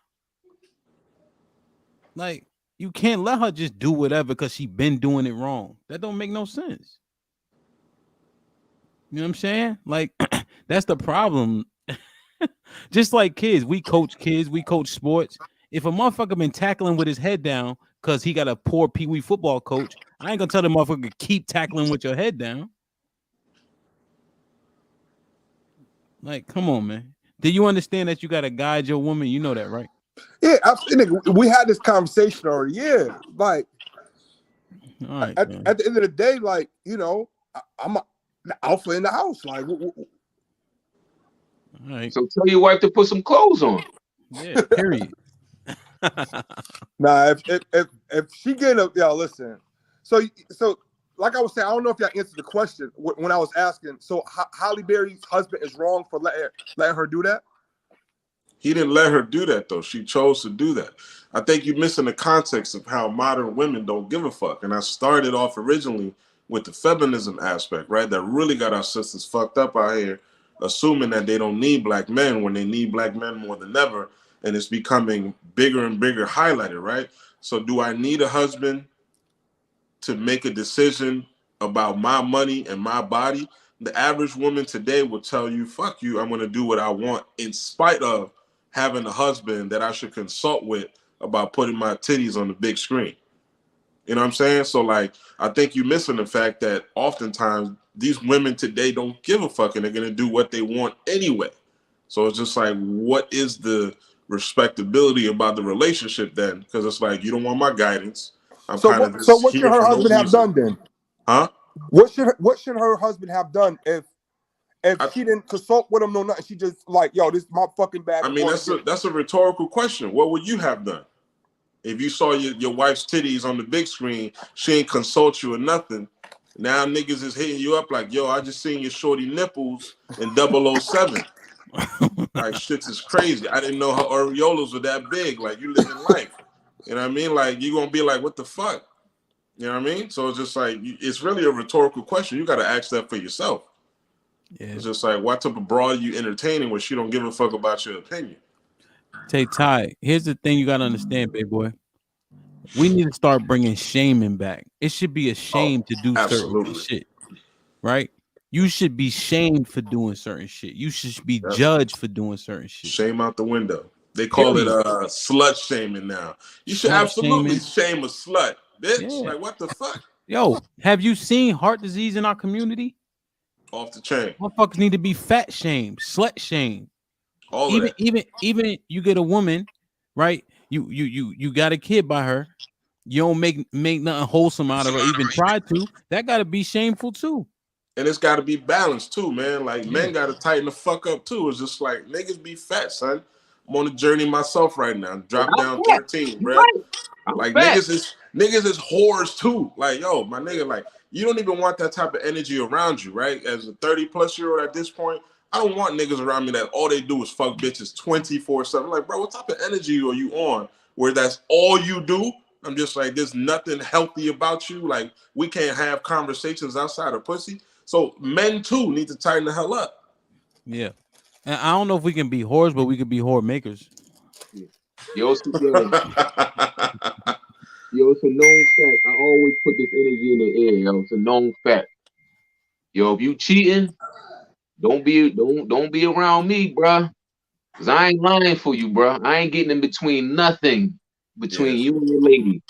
Like, you can't let her just do whatever because she been doing it wrong. That don't make no sense. You know what I'm saying? Like, that's the problem. Just like kids, we coach sports. If a motherfucker been tackling with his head down because he got a poor pee-wee football coach, I ain't gonna tell the motherfucker to keep tackling with your head down. Like, come on, man. Do you understand that you got to guide your woman? You know that, right? Yeah, we had this conversation already. Yeah, like All right, at man. the end of the day, like I'm the alpha in the house. Like, All right. So tell your wife to put some clothes on. Yeah. Period. nah, if she getting up, y'all listen. So like I was saying, I don't know if y'all answered the question when I was asking. So Holly Berry's husband is wrong for letting her do that. He didn't let her do that though. She chose to do that. I think you're missing the context of how modern women don't give a fuck. And I started off originally with the feminism aspect, right? That really got our sisters fucked up out here, assuming that they don't need black men when they need black men more than ever. And it's becoming bigger and bigger highlighted, right? So do I need a husband to make a decision about my money and my body? The average woman today will tell you, fuck you, I'm going to do what I want, in spite of having a husband that I should consult with about putting my titties on the big screen. You know what I'm saying? So, like, I think you're missing the fact that oftentimes these women today don't give a fuck and they're going to do what they want anyway. So it's just like, what is the respectability about the relationship then? Because it's like, you don't want my guidance. I'm kind of So just what should here her for no husband have reason. done then? Huh? What should her husband have done if she didn't consult with him, no nothing? She just like, yo, this is my fucking bag. I mean, that's a rhetorical question. What would you have done if you saw your wife's titties on the big screen? She ain't consult you or nothing. Now niggas is hitting you up like, yo, I just seen your shorty nipples in 007. Like, shit is crazy. I didn't know her areolas were that big. Like, you living life. You know what I mean? Like, you gonna be like, what the fuck? You know what I mean? So it's just like, it's really a rhetorical question. You got to ask that for yourself. Yeah. It's just like, what type of broad are you entertaining when she don't give a fuck about your opinion? Tay Ty, here's the thing you got to understand, big boy. We need to start bringing shaming back. It should be a shame to do certain shit, right? You should be shamed for doing certain shit. You should be judged for doing certain shit. Shame out the window. They call it slut shaming now. You should absolutely shame a slut, bitch. Yeah. Like, what the fuck? Yo, have you seen heart disease in our community? Off the chain. Motherfuckers need to be fat shamed, slut shamed. All even of that. even you get a woman, right? You got a kid by her. You don't make nothing wholesome out of her. Even try to. That got to be shameful too. And it's got to be balanced too, man. Like, men got to tighten the fuck up too. It's just like, niggas be fat, son. I'm on a journey myself right now. Drop down 13, bro. Like, niggas is whores too. Like, yo, my nigga, like, you don't even want that type of energy around you, right? As a 30-plus-year-old at this point, I don't want niggas around me that all they do is fuck bitches 24/7. Like, bro, what type of energy are you on where that's all you do? I'm just like, there's nothing healthy about you. Like, we can't have conversations outside of pussy. So men too need to tighten the hell up. Yeah. And I don't know if we can be whores, but we could be whore makers. Yo, it's a known fact. I always put this energy in the air, yo. It's a known fact. Yo, if you cheating, don't be around me, bruh. Cause I ain't lying for you, bruh. I ain't getting in between nothing between you and your lady.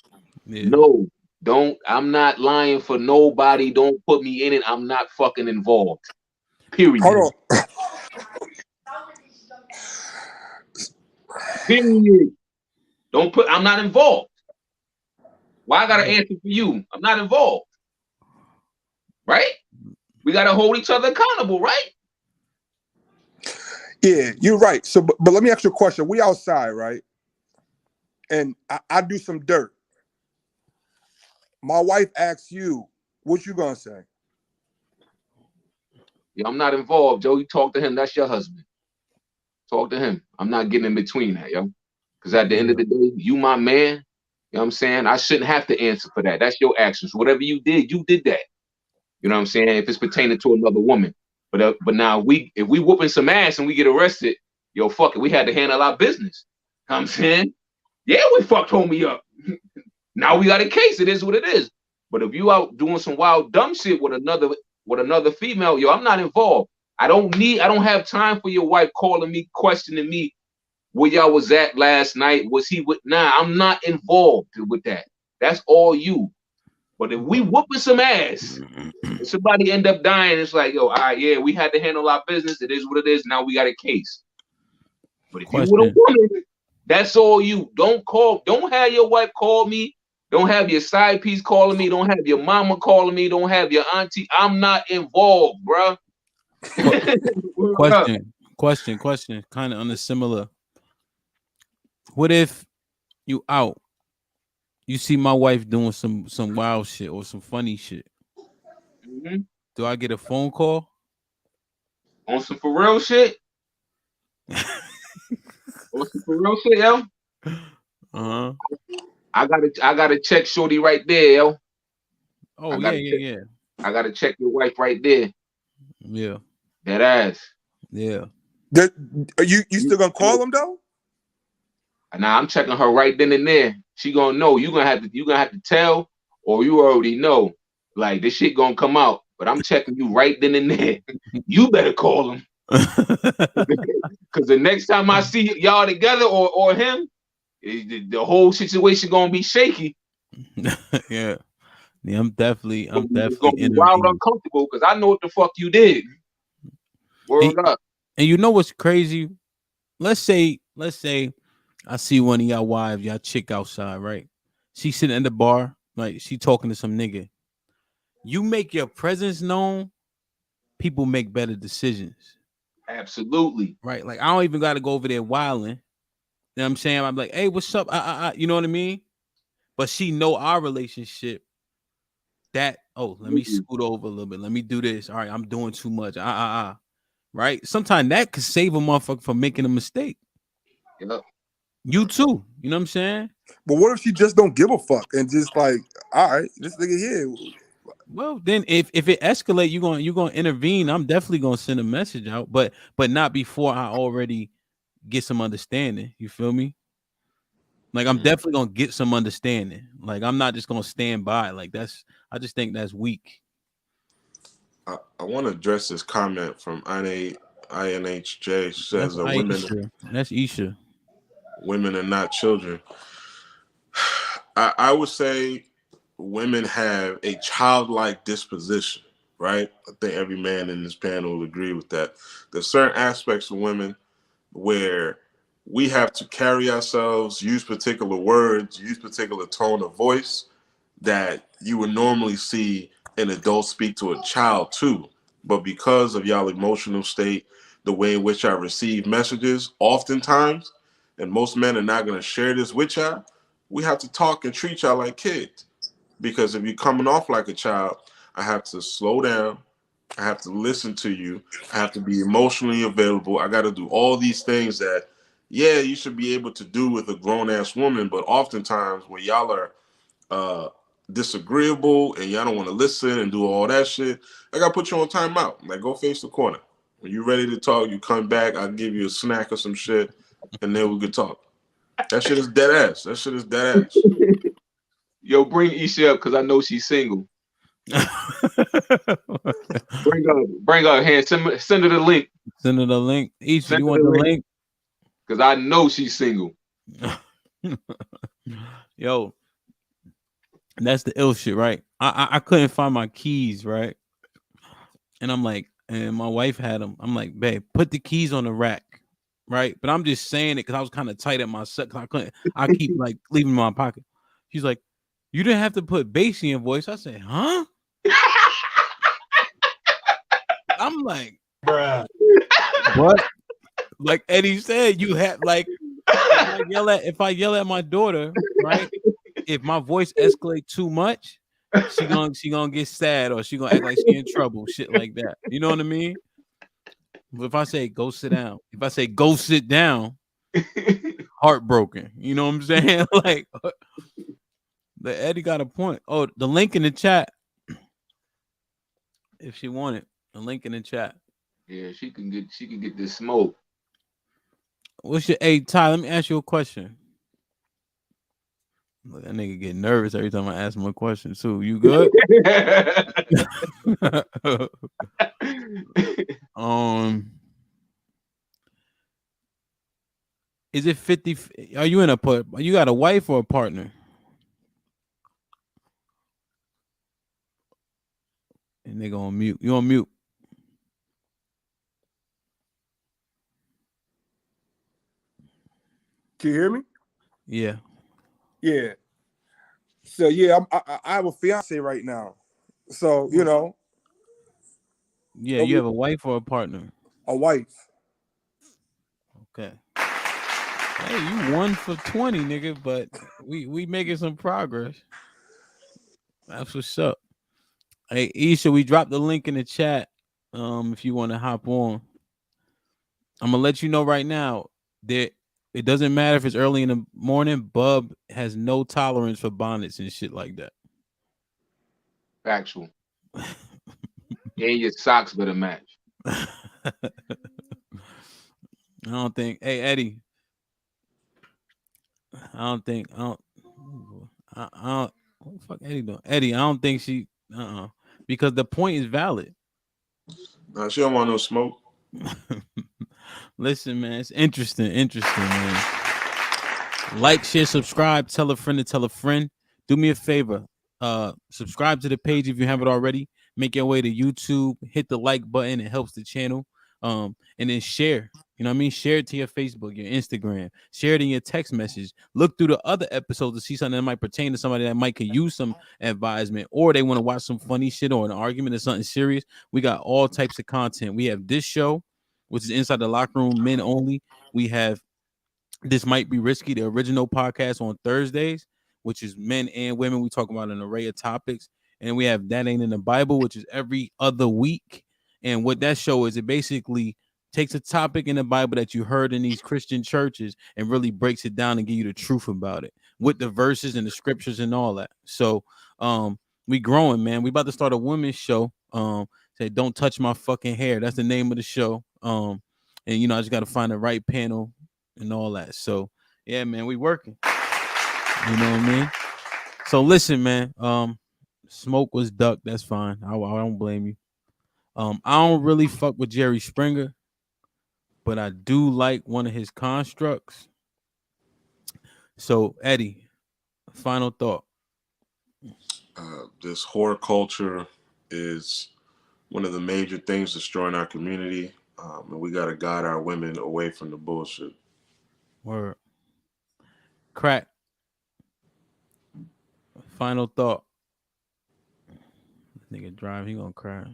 Yeah. No, don't. I'm not lying for nobody. Don't put me in it. I'm not fucking involved. Period. Hold on. Period. I'm not involved. Why I gotta answer for you? I'm not involved. Right? We gotta hold each other accountable, right? Yeah, you're right. So, but let me ask you a question. We outside, right? And I do some dirt. My wife asks you, what you gonna say? Yeah, I'm not involved, Joe. You talk to him. That's your husband. Talk to him. I'm not getting in between that, yo. Because at the end of the day, you my man. You know what I'm saying? I shouldn't have to answer for that. That's your actions. Whatever you did that. You know what I'm saying? If it's pertaining to another woman. But now if we whooping some ass and we get arrested, yo, fuck it. We had to handle our business. You know what I'm saying? Yeah, we fucked homie up. Now we got a case. It is what it is. But if you out doing some wild dumb shit with another female, yo, I'm not involved. I don't have time for your wife calling me, questioning me where y'all was at last night. Was he with? Nah, I'm not involved with that. That's all you. But if we whooping some ass, if somebody end up dying, it's like, yo, all right, yeah, we had to handle our business. It is what it is. Now we got a case. But if you with a Question. woman, that's all you. Don't have your wife call me. Don't have your side piece calling me. Don't have your mama calling me. Don't have your auntie. I'm not involved, bruh. Word up. Question. Kind of on a similar. What if you out? You see my wife doing some wild shit or some funny shit. Mhm. Do I get a phone call? On some for real shit. On some for real shit, yo. Uh-huh. I gotta check Shorty right there, yo. Oh I yeah, gotta check. yeah, yeah. I gotta check your wife right there. Yeah. That ass. Yeah. Are you still gonna call him though? Now I'm checking her right then and there. She gonna know. You gonna have to tell, or you already know. Like this shit gonna come out. But I'm checking you right then and there. You better call him. Cause the next time I see y'all together or him, the whole situation gonna be shaky. Yeah. Yeah, I'm It's definitely gonna be wild intervening. uncomfortable because I know what the fuck you did. And, Word up. and you know what's crazy? Let's say I see one of y'all wives, y'all chick outside, right? She sitting in the bar, like she talking to some nigga. You make your presence known, people make better decisions. Absolutely. Right? Like I don't even gotta go over there wilding. You know what I'm saying? I'm like, hey, what's up? You know what I mean? But she know our relationship. That let me Absolutely. scoot over a little bit. Let me do this. All right, I'm doing too much. Right? Sometimes that could save a motherfucker from making a mistake. Yep. You too. You know what I'm saying? But what if she just don't give a fuck and just like, all right, this nigga here. Well, then if it escalate, you gonna intervene. I'm definitely gonna send a message out, but not before I already get some understanding. You feel me? Like I'm definitely gonna get some understanding. Like I'm not just gonna stand by. Like I just think that's weak. I want to address this comment from INHJ. She That's says Aisha. That's Isha. women are not children. I would say women have a childlike disposition, right? I think every man in this panel will agree with that. There's certain aspects of women where we have to carry ourselves, use particular words, use particular tone of voice that you would normally see an adult speak to a child too. But because of y'all emotional state, the way in which I receive messages, oftentimes, and most men are not going to share this with y'all, we have to talk and treat y'all like kids. Because if you're coming off like a child, I have to slow down. I have to listen to you. I have to be emotionally available. I got to do all these things that, yeah, you should be able to do with a grown ass woman. But oftentimes, when y'all are uh, disagreeable and y'all don't want to listen and do all that shit, I got to put you on timeout. Like, go face the corner. When you're ready to talk, you come back. I'll give you a snack or some shit, and then we could talk. That shit is dead ass. That shit is dead ass. Yo, bring Isha up because I know she's single. Bring her here. Send her the link. Send her the link. Isha, Send you her want the the link link? because I know she's single. Yo, that's the ill shit, right? I couldn't find my keys, right? And I'm like, and my wife had them. I'm like, babe, put the keys on the rack, right? But I'm just saying it because I was kind of tight at my set. Cause I couldn't. I keep like leaving my pocket. She's like, you didn't have to put bass in your voice. I said, huh? I'm like, bruh. What? Like Eddie said, you had like if I yell at my daughter, right? If my voice escalate too much, she gonna get sad or she gonna act like she in trouble, shit like that. You know what I mean? But if I say go sit down, if I say go sit down, heartbroken. You know what I'm saying? Like the Eddie got a point. Oh, the link in the chat. If she wanted, the link in the chat. Yeah, she can get this smoke. What's your Ty? Let me ask you a question. Look, that nigga get nervous every time I ask him a question too. You good? um, is it 50? Are you in a put? You got a wife or a partner? And nigga on mute. You on mute? Can you hear me? Yeah. Yeah. So yeah, I have a fiance right now. So you know, Yeah, you have a wife or a partner? a wife. Okay. Hey, you 1 for 20, nigga, but we making some progress. That's what's up. Hey, Isha, we dropped the link in the chat. If you want to hop on, I'm gonna let you know right now that it doesn't matter if it's early in the morning. Bub has no tolerance for bonnets and shit like that. Factual. And your socks better match. I don't think. Hey, Eddie. I don't think. I don't. What the fuck, Eddie doing? Eddie, I don't think she. Because the point is valid. Nah, she don't want no smoke. Listen, man, it's interesting, man. Like, share, subscribe, tell a friend to tell a friend. Do me a favor. Subscribe to the page if you haven't already. Make your way to YouTube, hit the like button, it helps the channel. And then share. You know what I mean? Share it to your Facebook, your Instagram, share it in your text message. Look through the other episodes to see something that might pertain to somebody that might could use some advisement, or they want to watch some funny shit or an argument or something serious. We got all types of content. We have this show, which is Inside the Locker Room, men only. We have This Might Be Risky, the original podcast on Thursdays, which is men and women. We talk about an array of topics. And we have That Ain't in the Bible, which is every other week. And what that show is, it basically takes a topic in the Bible that you heard in these Christian churches and really breaks it down and give you the truth about it with the verses and the scriptures and all that. So we growing, man. We about to start a women's show. Say Don't Touch My Fucking Hair. That's the name of the show. And you know, I just got to find the right panel and all that. So yeah, man, we working. You know what I mean? So listen, man. Smoke was ducked. That's fine. I don't blame you. I don't really fuck with Jerry Springer, but I do like one of his constructs. So Eddie, final thought. This horror culture is one of the major things destroying our community, and we got to guide our women away from the bullshit. Word. Crack. Final thought. This nigga drive, he gonna cry.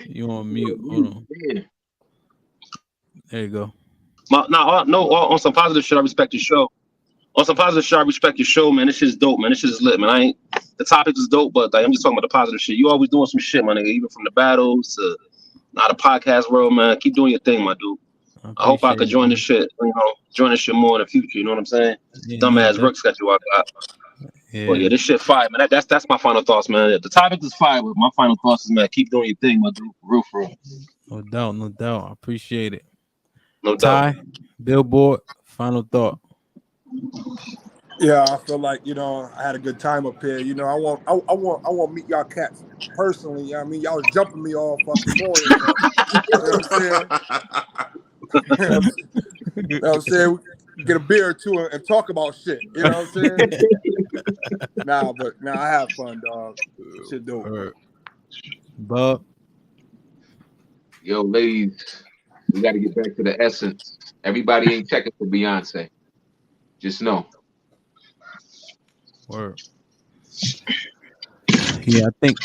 You on mute? Hold on. There you go. On some positive shit, I respect your show. On some positive shit, I respect your show, man. This shit's dope, man. This shit is lit, man. The topic is dope, but like, I'm just talking about the positive shit. You always doing some shit, my nigga. Even from the battles to the podcast world, man. Keep doing your thing, my dude. I hope I could join this shit. You know, join this shit more in the future. You know what I'm saying? Yeah, Dumbass Rooks got you out. Yeah. But yeah, this shit fire, man. That's my final thoughts, man. The topic is fire, but my final thoughts is, man, keep doing your thing, my dude. Real for real. No doubt, no doubt. I appreciate it. No doubt. Ty, Billboard, final thought. Yeah, I feel like, you know, I had a good time up here. You know, I want to meet y'all cats personally. You know what I mean, y'all was jumping me all fucking morning. You know what I'm saying? You know what I'm saying? We get a beer or two and talk about shit. You know what I'm saying? But I have fun, dog. Shit dope. Bub. Yo, ladies, we got to get back to the essence. Everybody ain't checking for Beyonce. Just know. Word. Yeah, I think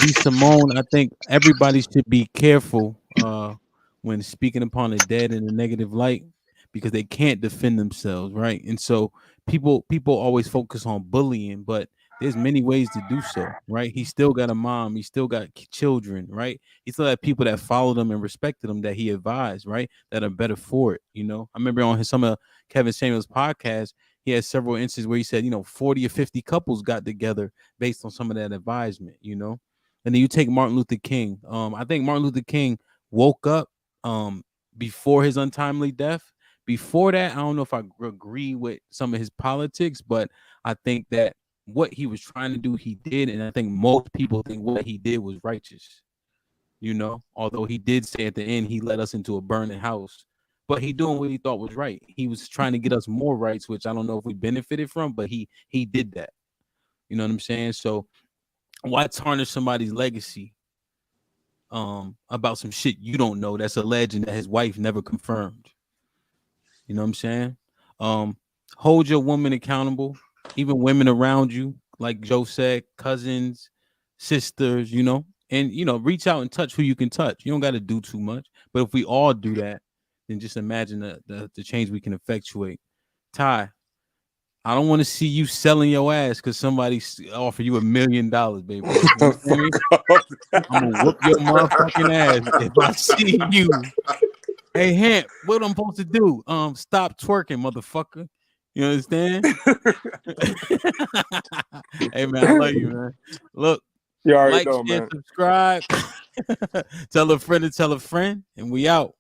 B. Simone, I think everybody should be careful when speaking upon the dead in a negative light, because they can't defend themselves, right? And so people always focus on bullying, but there's many ways to do so, right? He still got a mom, he still got children, right? He still had people that followed him and respected him, that he advised, right? That are better for it, you know. I remember on some of Kevin Samuel's podcast, he had several instances where he said, 40 or 50 couples got together based on some of that advisement, you know. And then you take Martin Luther King. I think Martin Luther King woke up before his untimely death. Before that, I don't know if I agree with some of his politics, but I think that what he was trying to do, he did. And I think most people think what he did was righteous, although he did say at the end, he led us into a burning house. But he doing what he thought was right. He was trying to get us more rights, which I don't know if we benefited from, but he did that. You know what I'm saying? So why tarnish somebody's legacy about some shit you don't know that's alleged and that his wife never confirmed? You know what I'm saying? Hold your woman accountable, even women around you, like Joe said, cousins, sisters, and reach out and touch who you can touch. You don't got to do too much, but if we all do that, then just imagine the change we can effectuate. Ty, I don't want to see you selling your ass because somebody offer you $1 million, baby. You understand me? I'm gonna whoop your motherfucking ass if I see you. Hey, Hamp, what I'm supposed to do? Stop twerking, motherfucker. You understand? Hey, man, I love you, man. Look, You already like, know, share, man. subscribe. Tell a friend to tell a friend, and we out.